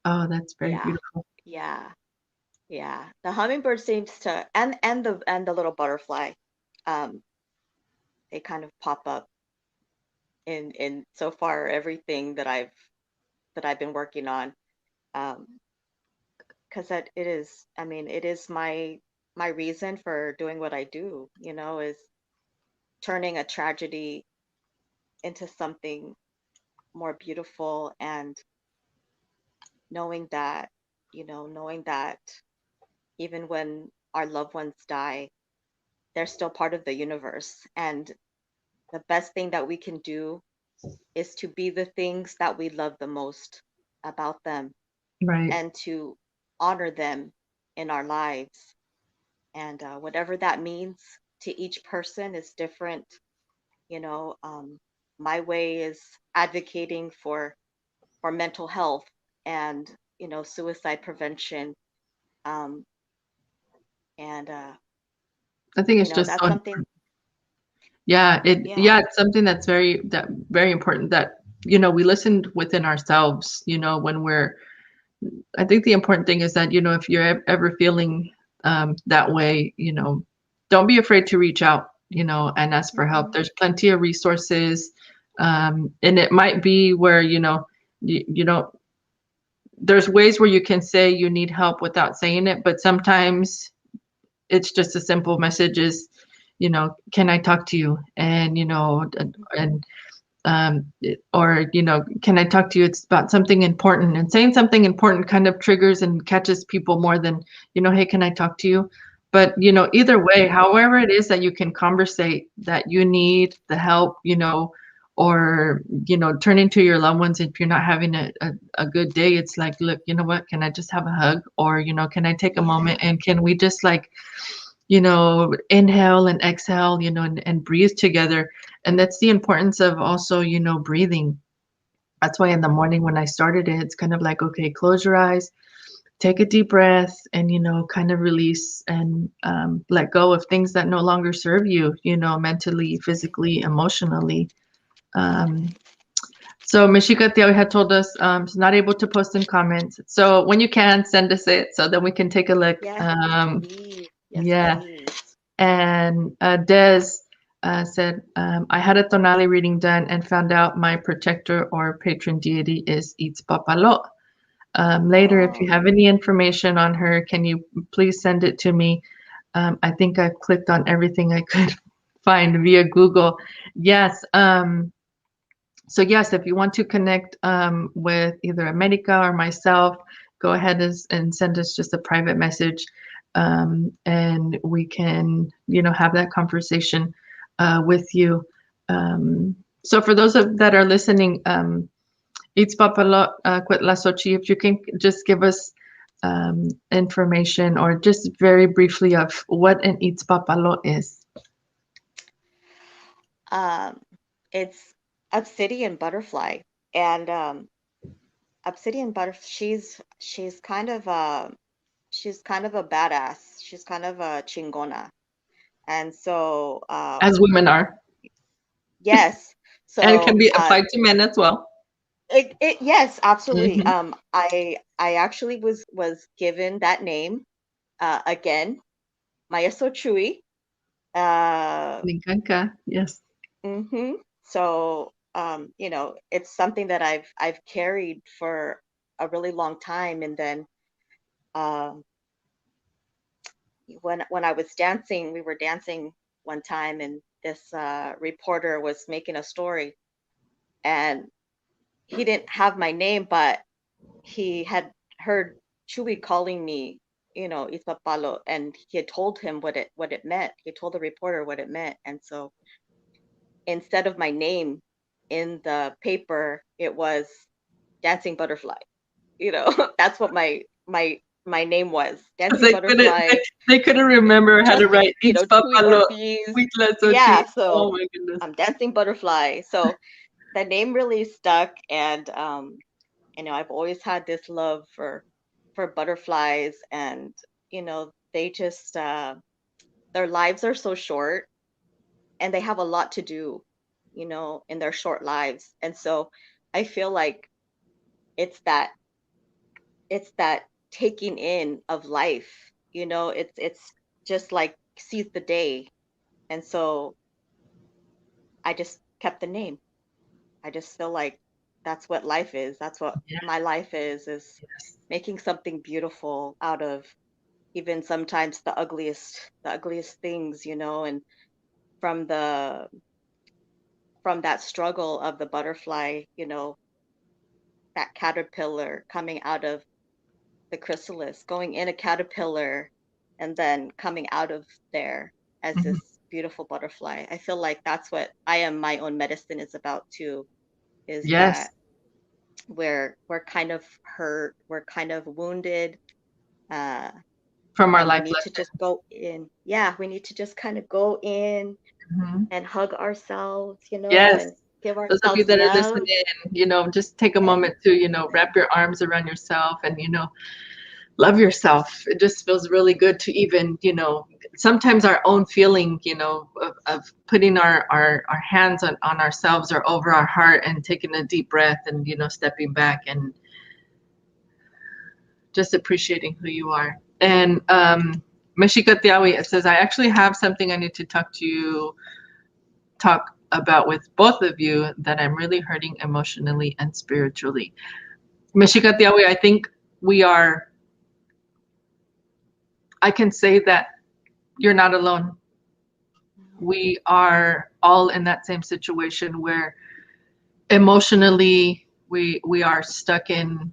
Oh, that's very Yeah. beautiful. Yeah. Yeah. The hummingbird seems to, and the little butterfly, um, they kind of pop up in so far everything that I've been working on. Um, because that it is, I mean, it is my reason for doing what I do, is turning a tragedy into something more beautiful, and knowing that, knowing that even when our loved ones die, they're still part of the universe. And the best thing that we can do is to be the things that we love the most about them, Right. and to honor them in our lives. And whatever that means to each person is different. You know, my way is advocating for mental health and suicide prevention. Um, and I think it's just that's so something. yeah, Yeah. it's something that very important that we listened within ourselves, when we're I think the important thing is that if you're ever feeling that way, don't be afraid to reach out. and ask for help. Mhm. There's plenty of resources. And it might be where, you don't, there's ways where you can say you need help without saying it, but sometimes it's just a simple message is, can I talk to you? And, and or can I talk to you? It's about something important, and saying something important kind of triggers and catches people more than, hey, can I talk to you? But either way, however it is that you can conversate that you need the help, or turning to your loved ones if you're not having a good day. It's like, look, you know what, can I just have a hug? Or can I take a Yeah. moment and can we just like inhale and exhale, and breathe together. And that's the importance of also, breathing. That's why in the morning when I started it, it's kind of like, okay, close your eyes, take a deep breath, and, kind of release and let go of things that no longer serve you, mentally, physically, emotionally. Um, so Mishika Theo had told us she's not able to post in comments. So when you can, send us it so that we can take a look. Yes, please. Yes, Yeah. please. And Des said, I had a tonali reading done and found out my protector or patron deity is Itzpapalot. Later, if you Oh, have any information on her, can you please send it to me? I think I've clicked on everything I could find via Google. Yes. So yes, if you want to connect with either America or myself, go ahead and send us just a private message, and we can, have that conversation with you. So for those that are listening, Itzpapalot Cuetlaxochitl, if you can just give us information or just very briefly of what an Itzpapalot is. um, it's obsidian butterfly, and obsidian butterfly. She's kind of a badass. She's kind of a chingona, and so As women are, yes. and it can So be applied to men as well. yes, absolutely. Mm-hmm. I actually was given that name again, Maya So Chui. Uh, Linkanka, yes. hmm So, it's something that I've carried for a really long time. And then um, when I was dancing, we were dancing one time, and this reporter was making a story, and he didn't have my name, but he had heard Chewy calling me, Itzpapalo, and he had told him what it meant. He told the reporter what it meant, and so instead of my name in the paper, it was Dancing Butterfly. That's what my name was, Dancing They couldn't Butterfly. they couldn't remember how to Just write Chewy Itzpapalot Ortiz. Cuetlaxochitl. Yeah, so Oh my goodness. I'm Dancing Butterfly. So the name really stuck, and I've always had this love for butterflies, and they just their lives are so short, and they have a lot to do, in their short lives. And so I feel like it's that it's that taking in of life. It's just like seize the day. And so I just kept the name. I just feel like that's what life is. That's what Yeah, my life is yes. making something beautiful out of even sometimes the ugliest things, and from the from that struggle of the butterfly, that caterpillar coming out of the chrysalis, going in a caterpillar, and then coming out of there as Mhm. this beautiful butterfly. I feel like that's what I am my own medicine is about too, is Yes, that we're kind of hurt, we're kind of wounded, uh, from our and we life need to just lesson. go in. Yeah, we need to just kind of go in Mhm. and hug ourselves, Yes. and give Those of you ourselves that are love. listening, just take a And moment to, wrap your arms around yourself and, love yourself. It just feels really good to even, sometimes our own feeling, of putting our hands on ourselves or over our heart and taking a deep breath and, stepping back and just appreciating who you are. And Meshika Tiawi, it says, I actually have something I need to talk about with both of you that I'm really hurting emotionally and spiritually. Meshika Tiawi, I think I can say that you're not alone. We are all in that same situation where emotionally we're stuck in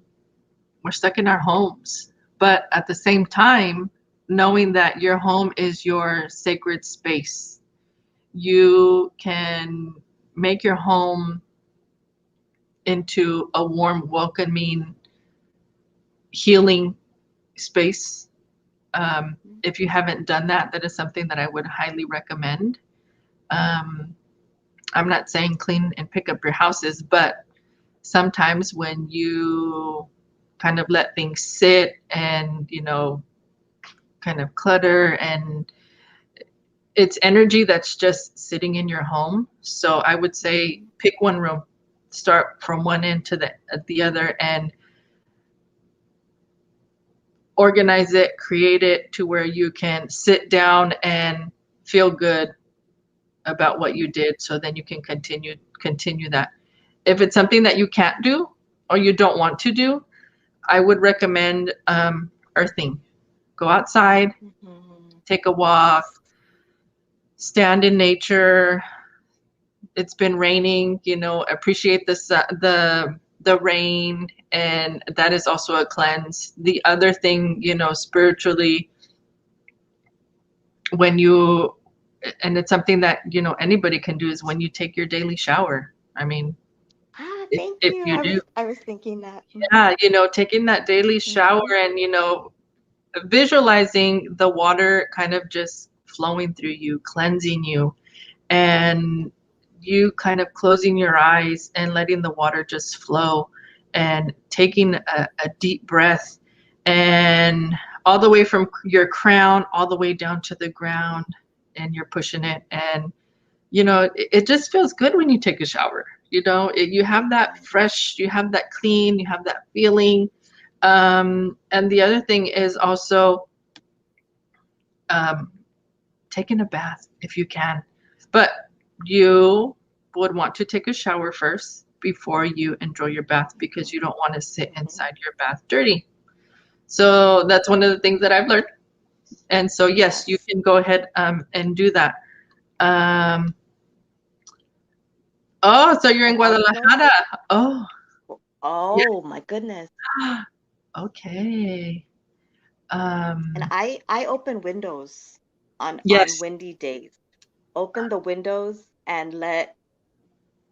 our homes, but at the same time, knowing that your home is your sacred space, you can make your home into a warm, welcoming, healing space. If you haven't done that, that is something that I would highly recommend. I'm not saying clean and pick up your houses, but sometimes when you kind of let things sit and, kind of clutter, and it's energy that's just sitting in your home. So I would say pick one room, start from one end to the other, and organize it, create it to where you can sit down and feel good about what you did, so then you can continue that. If it's something that you can't do or you don't want to do, I would recommend earthing. Go outside, take a walk, stand in nature. It's been raining, appreciate the rain, and that is also a cleanse. The other thing, spiritually, and it's something that anybody can do, is when you take your daily shower. I mean, Thank if you. you do, I was thinking that. yeah, taking that daily shower and visualizing the water kind of just flowing through you, cleansing you, and you kind of closing your eyes and letting the water just flow, and taking a deep breath, and all the way from your crown all the way down to the ground, and you're pushing it, and it just feels good when you take a shower. You have that fresh, you have that clean, you have that feeling. And the other thing is also taking a bath if you can, but you would want to take a shower first before you enjoy your bath, because you don't want to sit inside your bath dirty. So that's one of the things that I've learned. And so yes, you can go ahead and do that. Oh, so you're in Guadalajara. Oh, Oh yeah. my goodness. Okay. And I open windows on Yes. windy days. Open the windows and let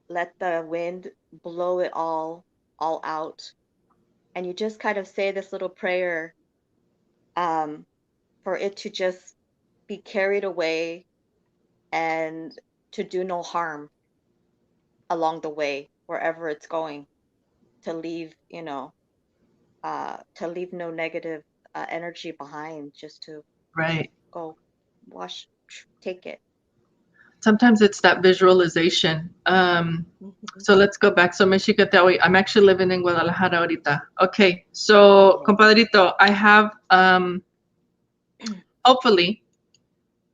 the wind blow it all out. And you just kind of say this little prayer um for it to just be carried away and to do no harm along the way wherever it's going, to leave, to leave no negative energy behind, just to Right. go take it. Sometimes it's that visualization. So let's go back. So Mexico Tawi, I'm actually living in Guadalajara ahorita. Okay. So compadrito, I have hopefully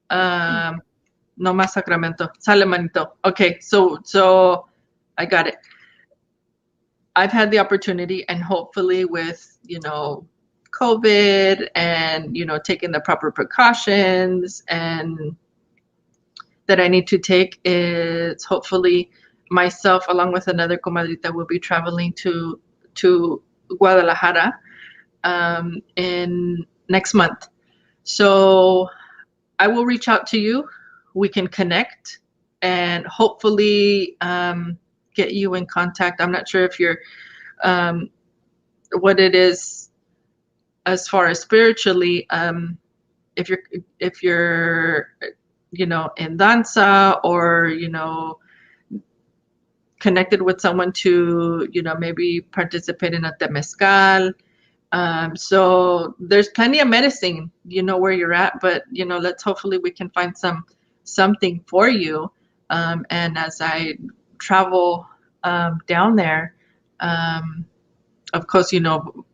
no más Sacramento. Sale manito. Okay. So I got it. I've had the opportunity, and hopefully with, COVID and, taking the proper precautions and that I need to take, is hopefully myself along with another comadrita will be traveling to Guadalajara in next month. So I will reach out to you. We can connect and hopefully get you in contact. I'm not sure if you're what it is as far as spiritually. If you're in danza, or connected with someone to maybe participate in a temescal. So there's plenty of medicine, where you're at, but let's hopefully we can find something for you. And as I travel down there, of course,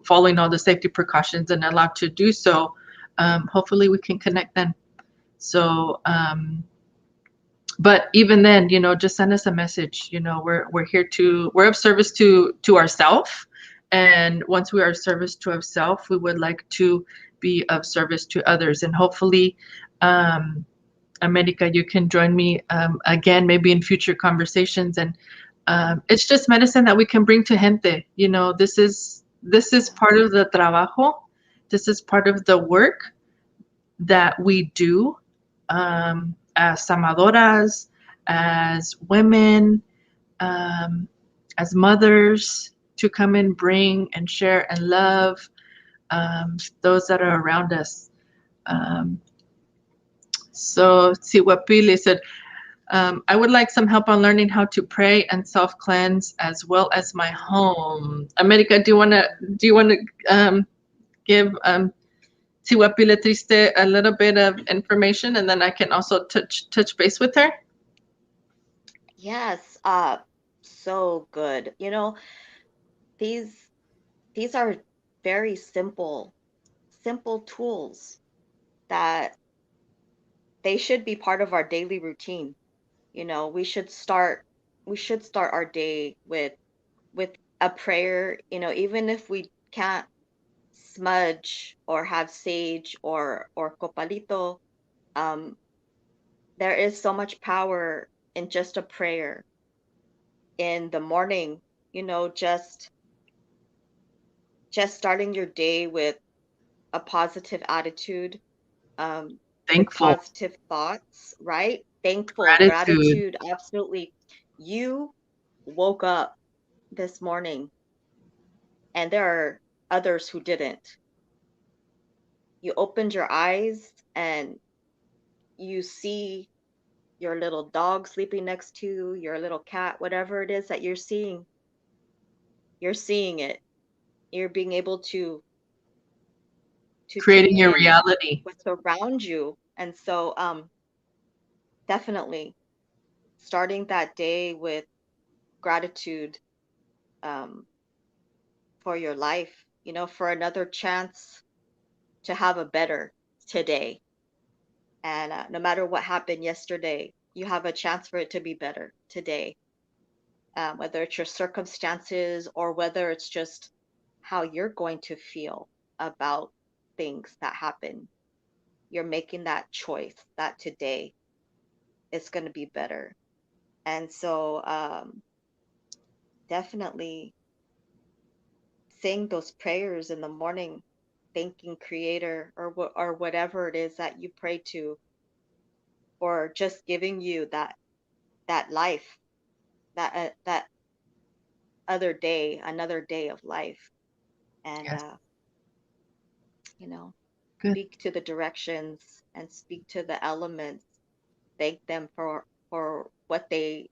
following all the safety precautions and allowed to do so, hopefully we can connect then. So, but even then, just send us a message. We're here we're of service to ourselves, and once we are of service to ourselves, we would like to be of service to others, and hopefully, America, you can join me again, maybe in future conversations. And it's just medicine that we can bring to gente. This is part of the trabajo. This is part of the work that we do as amadoras, as women, as mothers, to come and bring and share and love those that are around us. So Siwapili said, I would like some help on learning how to pray and self-cleanse as well as my home. America, do you want to give Siwapili Triste a little bit of information, and then I can also touch base with her? Yes, so good. These are very simple tools that they should be part of our daily routine. We should start our day with a prayer, even if we can't smudge or have sage or copalito. There is so much power in just a prayer in the morning, just starting your day with a positive attitude, with Thankful, positive thoughts, right? Thankful, gratitude. gratitude, absolutely. You woke up this morning and there are others who didn't. You opened your eyes and you see your little dog sleeping next to you, your little cat, whatever it is that you're seeing it. You're being able to Creating take your in reality. what's around you. And so definitely starting that day with gratitude, um, for your life, for another chance to have a better today. And no matter what happened yesterday, you have a chance for it to be better today. Whether it's your circumstances or whether it's just how you're going to feel about things that happen, you're making that choice that today is going to be better. And so, definitely saying those prayers in the morning, thanking Creator or whatever it is that you pray to, or just giving you that life, that other day, another day of life, and Yes, you know, good. speak to the directions and speak to the elements. Thank them for what they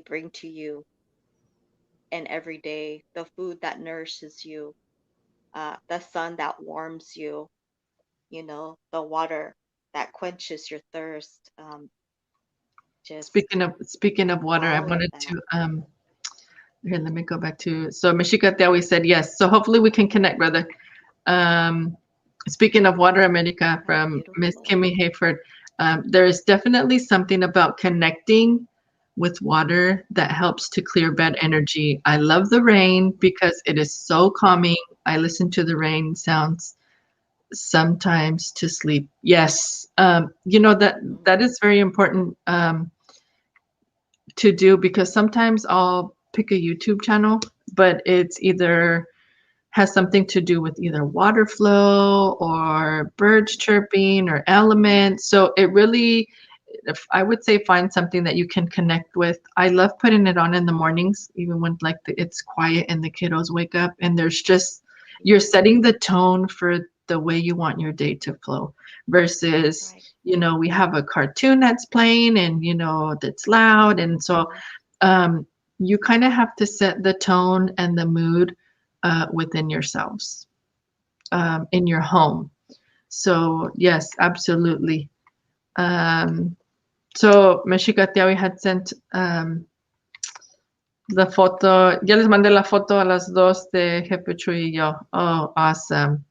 bring to you in every day, the food that nourishes you, the sun that warms you, the water that quenches your thirst. Just Speaking of water, I all of wanted that. to here, let me go back to, so Meshika Tewi said yes. So hopefully we can connect, brother. Um, Speaking of water, America, That's from Miss beautiful. Kimmy Hayford, there is definitely something about connecting with water that helps to clear bad energy. I love the rain because it is so calming. I listen to the rain sounds sometimes to sleep. Yes, that Mhm. is very important to do, because sometimes I'll pick a YouTube channel, but it's either has something to do with either water flow or birds chirping or elements. So it really, if I would say, find something that you can connect with. I love putting it on in the mornings, even when it's quiet and the kiddos wake up, and there's just, you're Yeah, setting the tone for the way you want your day to flow, versus right. we have a cartoon that's playing, and that's loud, and so Mhm. um, you kind of have to set the tone and the mood within yourselves, in your home. So yes, absolutely. So Meshika Tiawi had sent the foto. Ya les mandé la foto a las dos de Jefe Chuy y yo. Oh, awesome.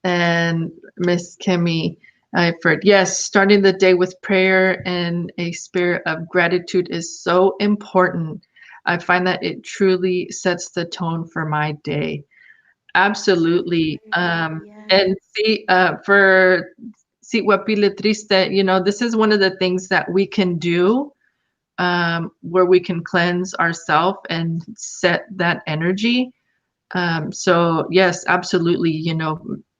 And Miss Kimmy, I've heard, yes, starting the day with prayer and a spirit of gratitude is so important. I find that it truly sets the tone for my day. Absolutely. Yeah. And see, for see what pile triste, this is one of the things that we can do, where we can cleanse ourselves and set that energy. So yes, absolutely.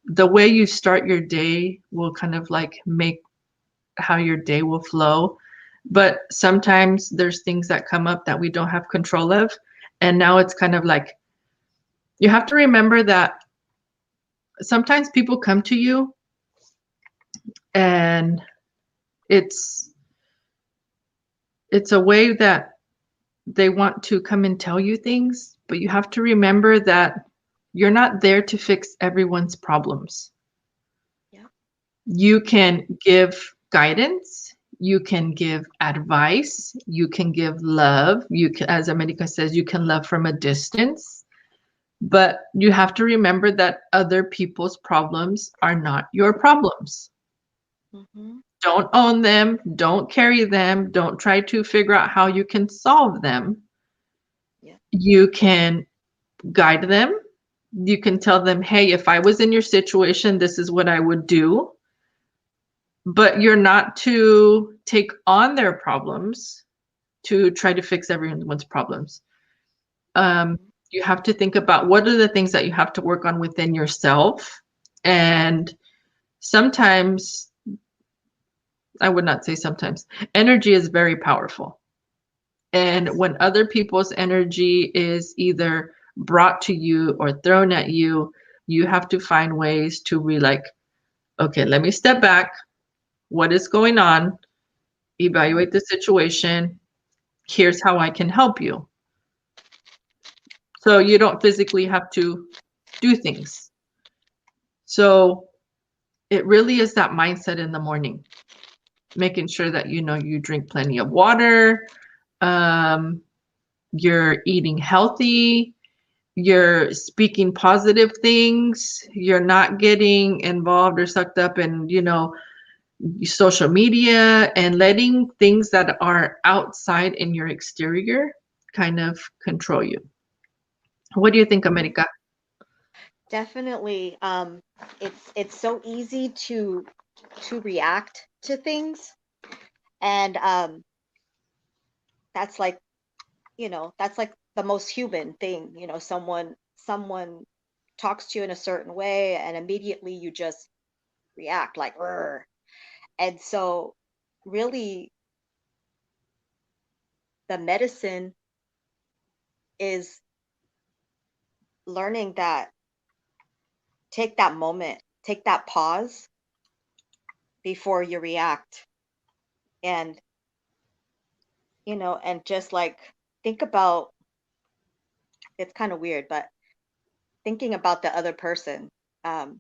The way you start your day will kind of like make how your day will flow. But sometimes there's things that come up that we don't have control of. And now it's kind of like you have to remember that sometimes people come to you and it's it's a way that they want to come and tell you things, but you have to remember that you're not there to fix everyone's problems. Yeah. You can give guidance, you can give advice, you can give love. You can, as America says, you can love from a distance, but you have to remember that other people's problems are not your problems. Mm-hmm. Don't own them, don't carry them, don't try to figure out how you can solve them. Yeah. You can guide them. You can tell them, hey, if I was in your situation, this is what I would do. But you're not to take on their problems to try to fix everyone's problems. Mm-hmm. You have to think about what are the things that you have to work on within yourself. And sometimes, I would not say sometimes, energy is very powerful. And Yes. when other people's energy is either brought to you or thrown at you, you have to find ways to be like, okay, let me step back. What is going on? Mm-hmm. Evaluate the situation. Here's how I can help you. So you don't physically have to do things. So it really is that mindset in the morning, making sure that you drink plenty of water, um, you're eating healthy, you're speaking positive things, you're not getting involved or sucked up in, social media and letting things that are outside in your exterior kind of control you. What do you think, Mm-hmm. America? Definitely. It's so easy to react to things, and that's like, that's like the most human thing. Someone talks to you in a certain way, and immediately you just react like, "Rrr." And so, really, the medicine is learning that, take that moment, take that pause before you react, and and just like think about, it's kind of weird, but thinking about the other person. Um,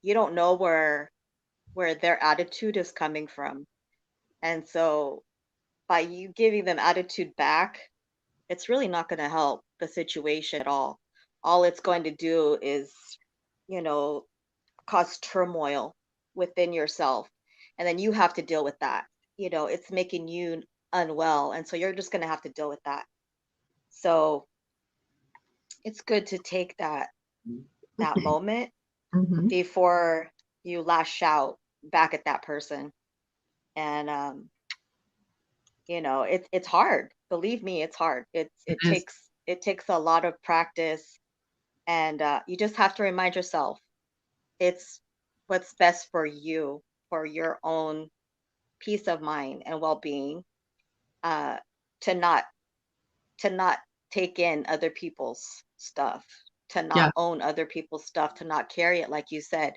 you don't know where their attitude is coming from, and so by you giving them attitude back, it's really not going to help the situation at all. All it's going to do is, you know, cause turmoil within yourself, and then you have to deal with that. It's making you unwell, and so you're just going to have to deal with that. So it's good to take that moment Mm-hmm. before you lash out back at that person. And it's hard. Believe me, it's hard. It It is. takes a lot of practice, and you just have to remind yourself it's what's best for you, for your own peace of mind and well-being, uh to not take in other people's stuff, to Yeah. not own other people's stuff, to not carry it, like you said,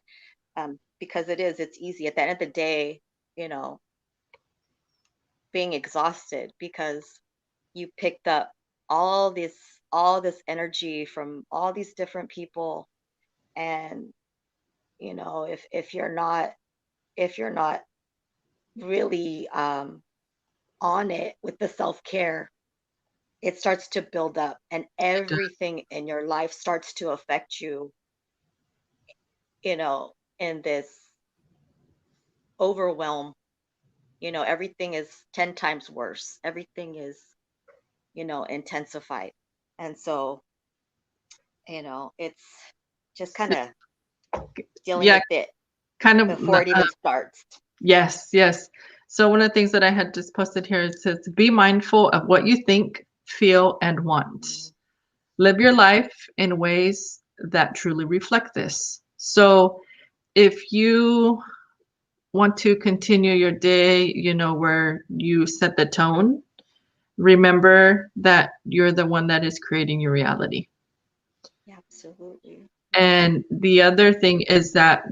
because it's easy at the end of the day, you know, being exhausted because you picked up all this energy from all these different people. And if you're not really on it with the self-care, it starts to build up, and It does. everything in your life starts to affect you in this overwhelm, everything is 10 times worse. Everything is, intensified. And so, it's just kind of dealing Yeah, with it kind of. before it even starts. Yes, yes. So one of the things that I had just posted here, it says, be mindful of what you think, feel, and want. Live your life in ways that truly reflect this. So if you want to continue your day, where you set the tone, remember that you're the one that is creating your reality. Yeah, absolutely. And the other thing is that,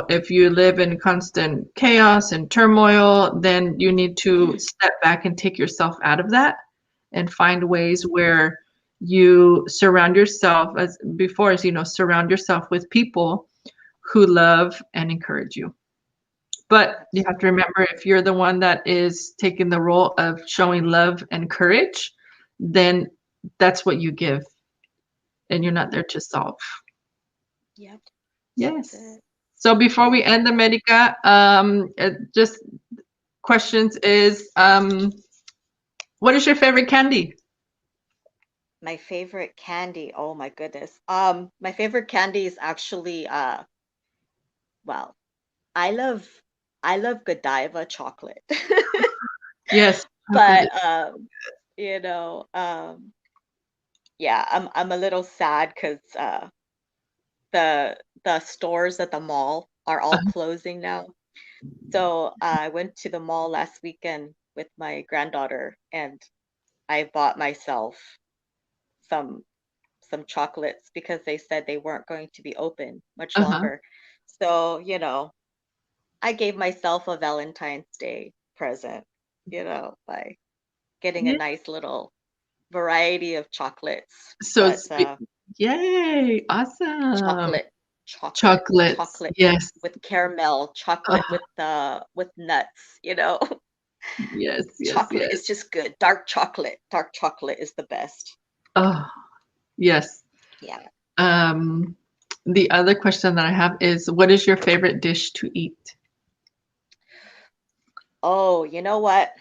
if you live in constant chaos and turmoil, then you need to step back and take yourself out of that and find ways where you surround yourself, as before, surround yourself with people who love and encourage you. But you have to remember, if you're the one that is taking the role of showing love and courage, then that's what you give, and you're not there to solve. Yep, that's Yes. it. So before we end, the Medica, just questions is, what is your favorite candy? My favorite candy, oh my goodness. My favorite candy is actually well, I love I love Godiva chocolate. Yes, chocolate. But you know, yeah, I'm a little sad because the stores at the mall are all closing now. So I went to the mall last weekend with my granddaughter, and I bought myself some some chocolates because they said they weren't going to be open much Uh-huh. longer. So, I gave myself a Valentine's Day present, by getting a Yeah. nice little variety of chocolates. So, But yay, awesome. chocolate, Chocolates. chocolate Yes. with caramel, chocolate Oh, with nuts. yes, yes, Chocolate is yes. just good. Dark chocolate. Dark chocolate is the best. Oh, yes. Yeah. Um, the other question that I have is, what is your favorite dish to eat? Oh, you know what?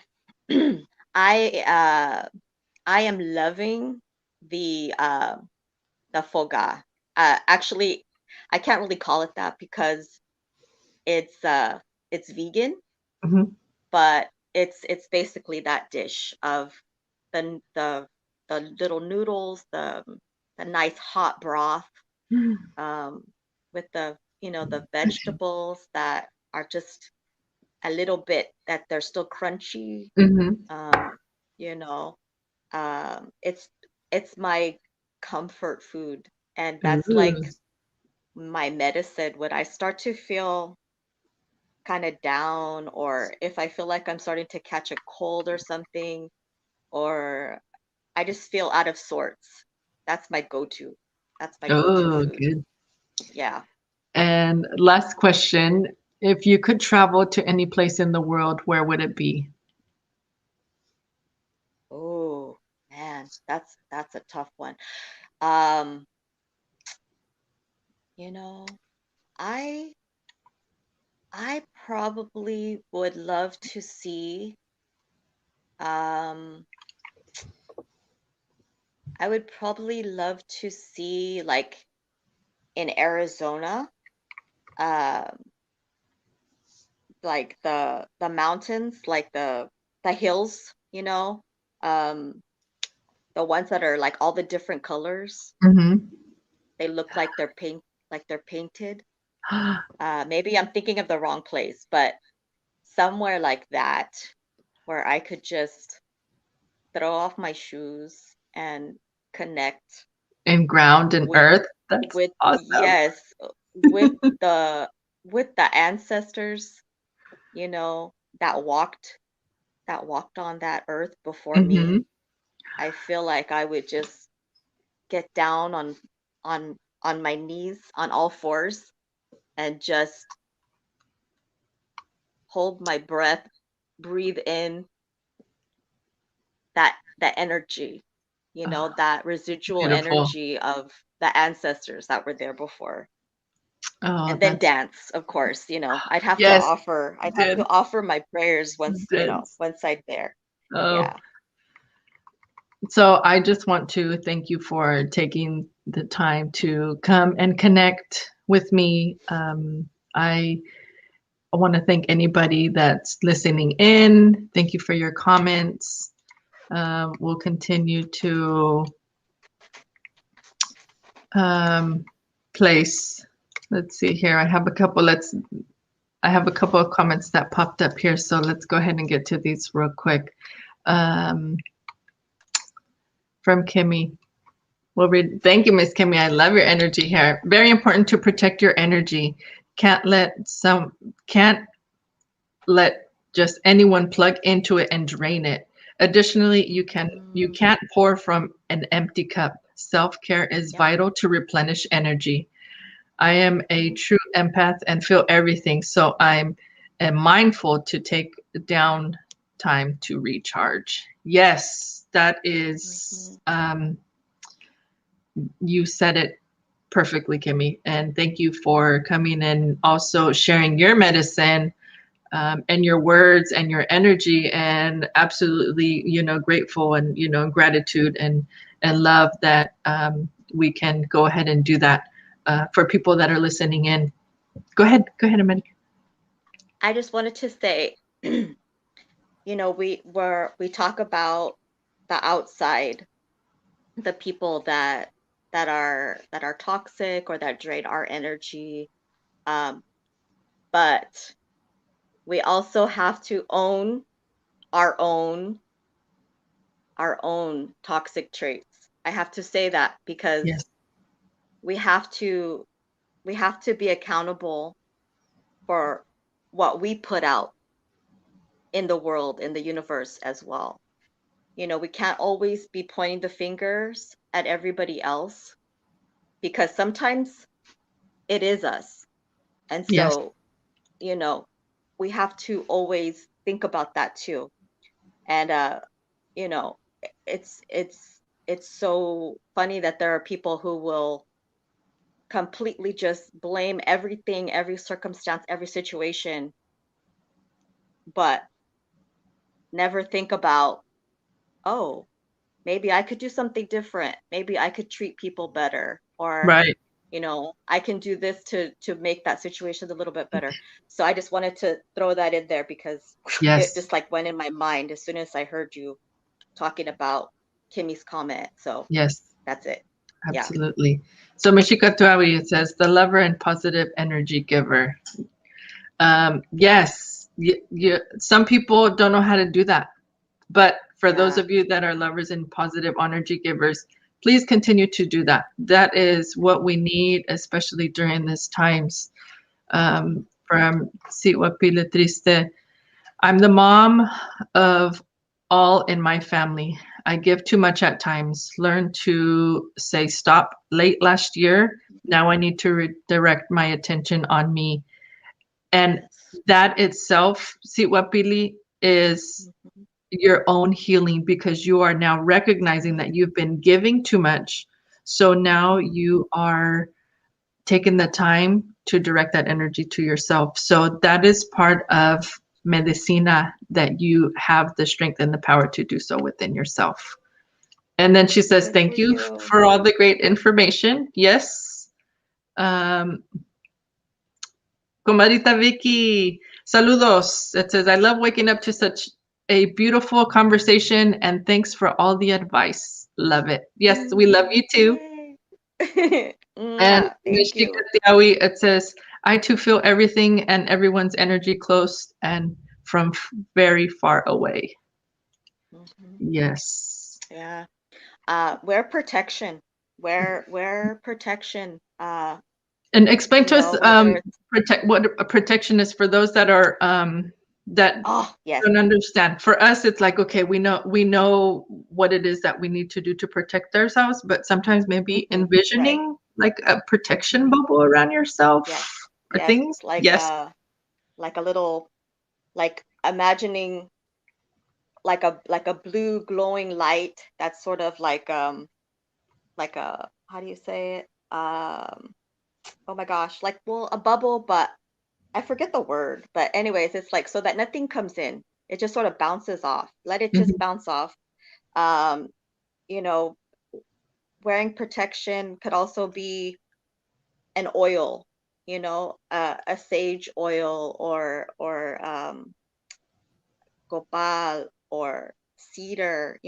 I I am loving the foga. Actually, I can't really call it that because it's uh it's vegan, Mhm. but it's basically that dish of the little noodles, the nice hot broth, um, with the vegetables that are just a little bit that they're still crunchy. Mhm. Um, you know, it's my comfort food, and that's Ooh. like my medicine when I start to feel kind of down, or if I feel like I'm starting to catch a cold or something, or I just feel out of sorts. That's my go-to. That's my go-to Oh, food. good. Yeah. And last question, if you could travel to any place in the world, where would it be? Oh, man, that's a tough one. Um, you know, I I probably would love to see um I would probably love to see, like, in Arizona, um like the mountains, like the hills, um the ones that are like all the different colors. Mhm. They look like they're painted. Maybe I'm thinking of the wrong place, but somewhere like that where I could just throw off my shoes and connect And ground and with earth. That's awesome. yes, with the ancestors, you know, that walked on that earth before me. Mhm. I feel like I would just get down on my knees on all fours and just hold my breath, breathe in that energy, Oh, that residual beautiful. energy of the ancestors that were there before. Oh, And then that's dance, of course, I'd have to yes, dance, offer my prayers dance. once I'm there. Oh, Yeah. so I just want to thank you for taking the time to come and connect with me. I want to thank anybody that's listening in. Thank you for your comments. We'll continue to place. Let's see here. I have a couple. I have a couple of comments that popped up here, so let's go ahead and get to these real quick. From Kimmy. Well, thank you, Miss Kimmy. I love your energy here. Very important to protect your energy. Can't let just anyone plug into it and drain it. Additionally, you can't pour from an empty cup. Self-care is Yep. vital to replenish energy. I am a true empath and feel everything, so am mindful to take down time to recharge. Yes, that is you said it perfectly, Kimmy. And thank you for coming and also sharing your medicine and your words and your energy. And absolutely, grateful and gratitude and love that we can go ahead and do that for people that are listening in. Go ahead, Amanda. I just wanted to say, we talk about the outside, the people that are toxic or that drain our energy. But we also have to own our own toxic traits. I have to say that because Yes, we have to be accountable for what we put out in the world, in the universe as well. We can't always be pointing the fingers at everybody else because sometimes it is us. And yes, so, we have to always think about that too. And you know, it's so funny that there are people who will completely just blame everything, every circumstance, every situation, but never think about, oh, maybe I could do something different. Maybe I could treat people better, or right. I can do this to make that situation a little bit better. So I just wanted to throw that in there because it Yes, just like went in my mind as soon as I heard you talking about Kimmy's comment. So yes, that's it. Yeah. absolutely. So Mashika Tuawi, it says the lover and positive energy giver. Yes, some people don't know how to do that. But for those Yeah. of you that are lovers and positive energy givers, please continue to do that. That is what we need, especially during these times. From Sitwa Pile Triste, I'm the mom of all in my family. I give too much at times. Learn to say stop late last year. Now I need to redirect my attention on me. And Yes. that itself, Sitwa Pili, is Mhm. your own healing because you are now recognizing that you've been giving too much. So now you are taking the time to direct that energy to yourself. So that is part of medicina, that you have the strength and the power to do so within yourself. And then she says, Good for thank you you. for all the great information. Yes. Um, Comadita Vicky, saludos. It says, I love waking up to such a beautiful conversation and thanks for all the advice. Love it. Yes, we love you too. Yay. And Thank Mishika you. Tiawi, it says, I too feel everything and everyone's energy close and from very far away. Mhm. Yes. Yeah. Wear protection. Wear protection. And explain to us Whether it's what a protection is for those that are that oh yes. don't understand. For us, it's like, okay, we know what it is that we need to do to protect ourselves, but sometimes maybe Right. envisioning like a protection hmm bubble around yourself Yes. or Yes. things. Yes. Like a little, like imagining like a blue glowing light that's sort of like a, how do you say it? oh my gosh, like, well, a bubble, but I forget the word. But anyways, it's like so that nothing comes in. It just sort of bounces off. Let it just Mhm. bounce off. Um, you know, wearing protection could also be an oil, a sage oil or copal or cedar,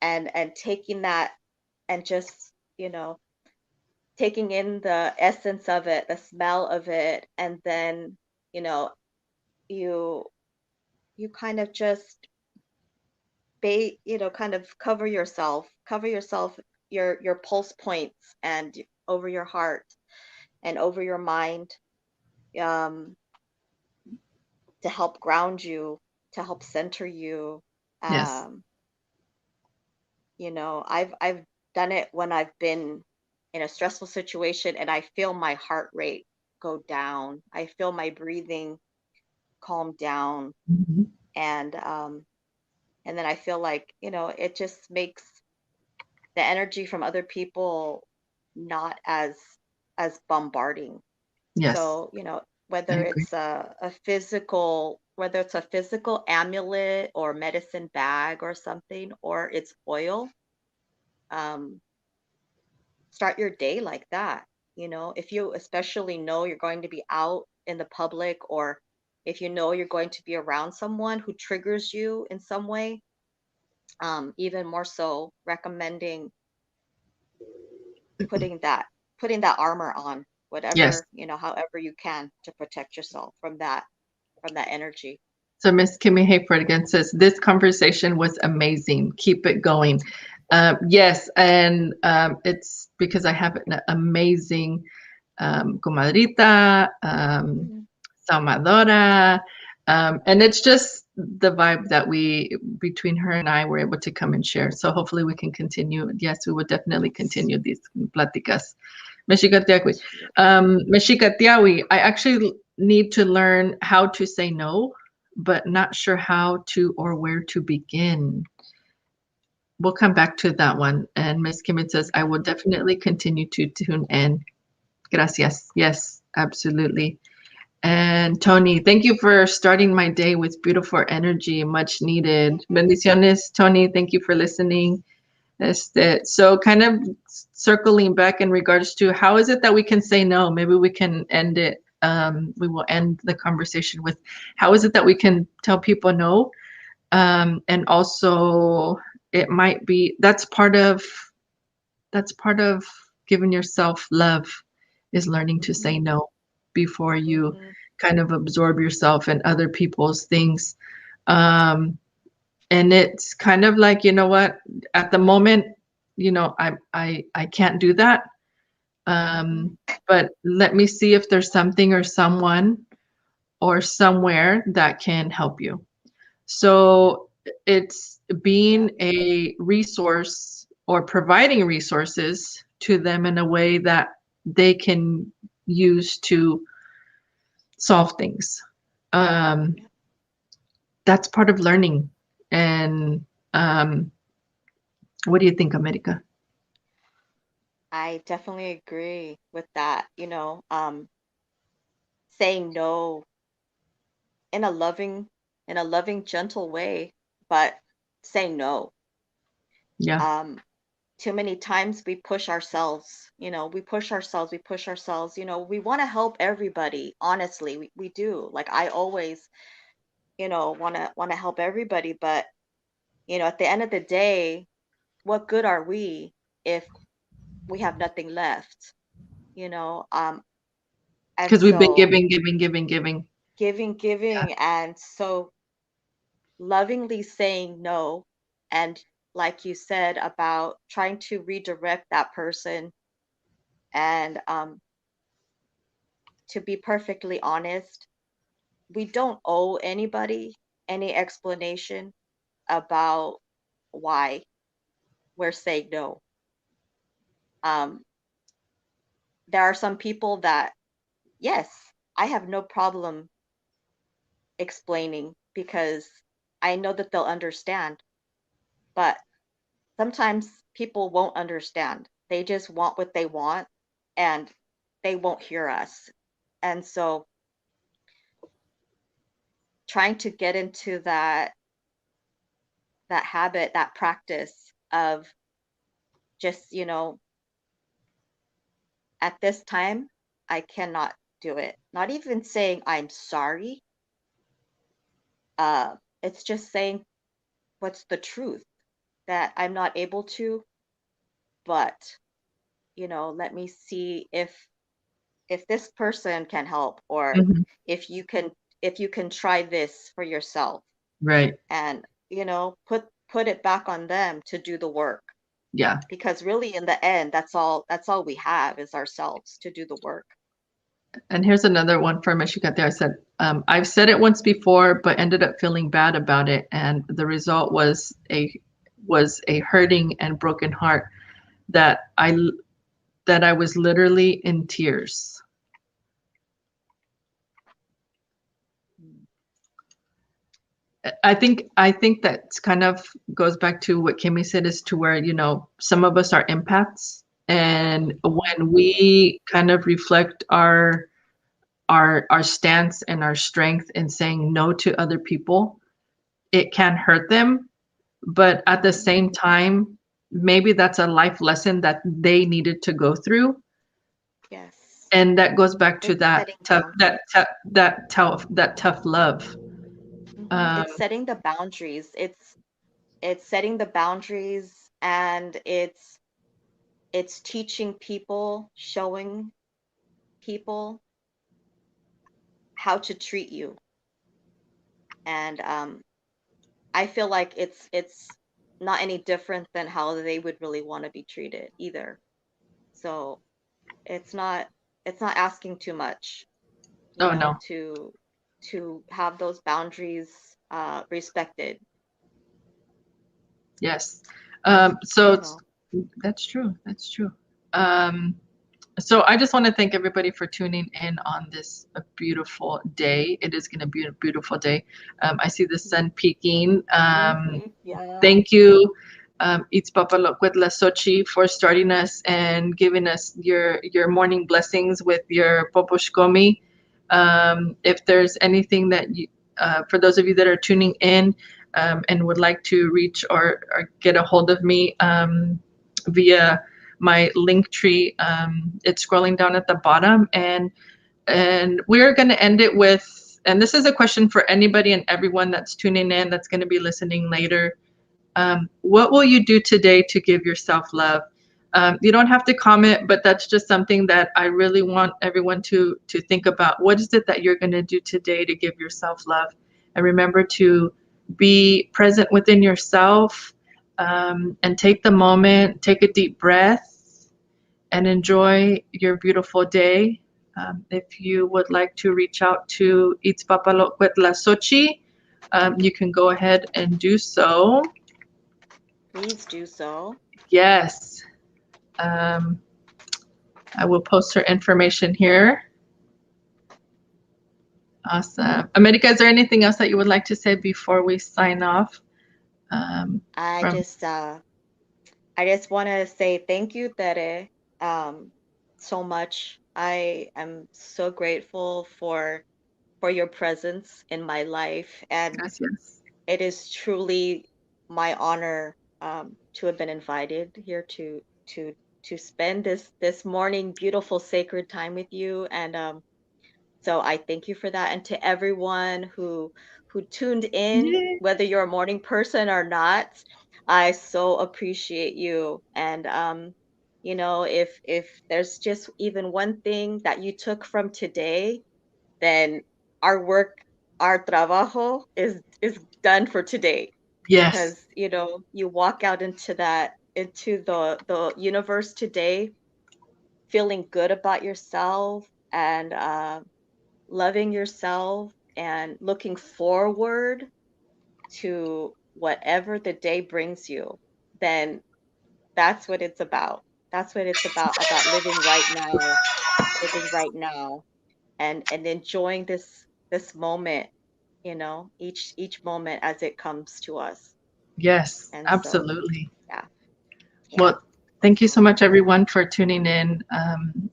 and taking that and just, taking in the essence of it, the smell of it, and then, you know, you you kind of just kind of cover yourself, your pulse points and over your heart and over your mind, um, to help ground you, to help center you. Yes. Um, I've done it when I've been in a stressful situation and I feel my heart rate go down. I feel my breathing calm down, Mhm. and then I feel like, it just makes the energy from other people not as bombarding. Yes, So, I agree. whether it's a physical amulet or medicine bag or something, or it's oil, um, start your day like that. If you especially know you're going to be out in the public, or if you know you're going to be around someone who triggers you in some way, even more so recommending putting that putting that armor on, Yes. whatever, however you can to protect yourself from that energy. So Miss Kimmy Hayford again says, this conversation was amazing. Keep it going. Yes, and it's because I have an amazing comadrita, Mhm. Salmadora, and it's just the vibe that we, between her and I, were able to come and share. So hopefully we can continue. Yes, we will definitely Yes, continue these platicas. Mexicatiahui. it's beautiful. Mexicatiahui, I actually need to learn how to say no, but not sure how to or where to begin. We'll come back to that one. And Miss Kimmett says, I will Mhm. definitely continue to tune in. Gracias. Yes, absolutely. And Tony, thank you for starting my day with beautiful energy, much needed. Bendiciones, Tony. Thank you for listening. So kind of circling back in regards to how is it that we can say no? Maybe we can end it. We will end the conversation with how is it that we can tell people no? And also it might be that's part of giving yourself love is learning to say Mhm. no before you Mhm. kind of absorb yourself and other people's things. Um, and it's kind of like, you know what, at the moment, I can't do that. Mhm. Um, but let me see if there's something or someone or somewhere that can help you. So it's Yeah. being a resource or providing resources to them in a way that they can use to solve things. Um, Yeah. that's part of learning. And what do you think, America? I definitely agree with that. Saying no in a loving, gentle way, but saying no. Yeah, Um, Too many times we push ourselves, we want to help everybody. Honestly, we do. Like I always, want to help everybody, but at the end of the day, what good are we if we have nothing left? you know um and because we've been so giving, giving, giving, giving. Yeah. giving, and so lovingly saying no, and like you said about trying to redirect that person, and to be perfectly honest, we don't owe anybody any explanation about why we're saying no. um there are some people that, yes, I have no problem explaining because I know that they'll understand. But sometimes people won't understand. They just want what they want, and they won't hear us. And so trying to get into that habit, that practice of just, at this time, I cannot do it. Not even saying I'm sorry. It's just saying what's the truth, that I'm not able to, but let me see if this person can help, or Mhm. if you can try this for yourself, Right. and put it back on them to do the work, Yeah. because really in the end, that's all we have is ourselves to do the work. And here's another one from Michigan. There I said, I've said it once before, but ended up feeling bad about it, and the result was a hurting and broken heart that I was literally in tears. Mm. I think that kind of goes back to what Kimmy said, is to where, some of us are empaths, and Mhm. when we kind of reflect our stance and our strength in saying no to other people, it can hurt them, but at the Mhm. same time, maybe that's a life lesson that they needed to go through. Yes. And that goes back to It's that setting tough boundaries. love. It's um, setting the boundaries. It's setting the boundaries, and it's teaching people, showing people how to treat you. And I feel like it's not any different than how they would really want to be treated either. So it's not asking too much, oh no. to have those boundaries respected. Yes. And So that's true. That's true. Um, so I just want to thank everybody for tuning in on this beautiful day. It is going to be a beautiful day. I see the sun peeking. Yeah. Thank you, Itzpapalot Cuetlaxochitl, for starting us and giving us your morning blessings with your popushkomi. If there's anything that for those of you that are tuning in, and would like to reach or get a hold of me, via my link tree, it's scrolling down at the bottom, and we're going to end it with, and this is a question for anybody and everyone that's tuning in, that's going to be listening later. What will you do today to give yourself love? You don't have to comment, but that's just something that I really want everyone to think about. What is it that you're going to do today to give yourself love? And remember to be present within yourself, and take the moment, take a deep breath, and enjoy your beautiful day. If you would like to reach out to Itzpapalot Cuetlaxochitl, you can go ahead and do so. Please do so. Yes. Um, I will post her information here. Awesome. America, is there anything else that you would like to say before we sign off? I From just uh I just want to say thank you, Tere, um, so much. I am so grateful for your presence in my life, and Yes, yes. it is truly my honor, to have been invited here to spend this morning beautiful sacred time with you. And so I thank you for that, and to everyone who tuned in, Yeah. whether you're a morning person or not. I so appreciate you. And if there's just even one thing that you took from today, then our work, our trabajo is done for today. Yes. Because you walk out into the universe today feeling good about yourself, and loving yourself, and looking forward to whatever the day brings you, then that's what it's about. That's what it's about living right now, and enjoying this moment, each moment as it comes to us. Yes. And so, Absolutely. yeah, yeah. Well, Thank you so much, everyone, for tuning in.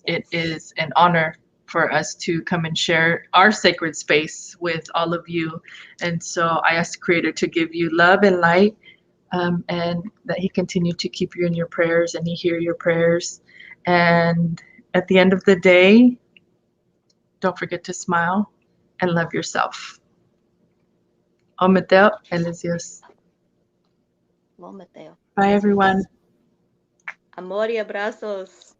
It Yes. is an honor for us to come and share our sacred space with all of you. And so I ask the Creator to give you love and light, and that He continue to keep you in your prayers and He hear your prayers. And at the end of the day, don't forget to smile and love yourself. Ometeo, Elisios. Well, Mateo. Bye, everyone. Amor y abrazos.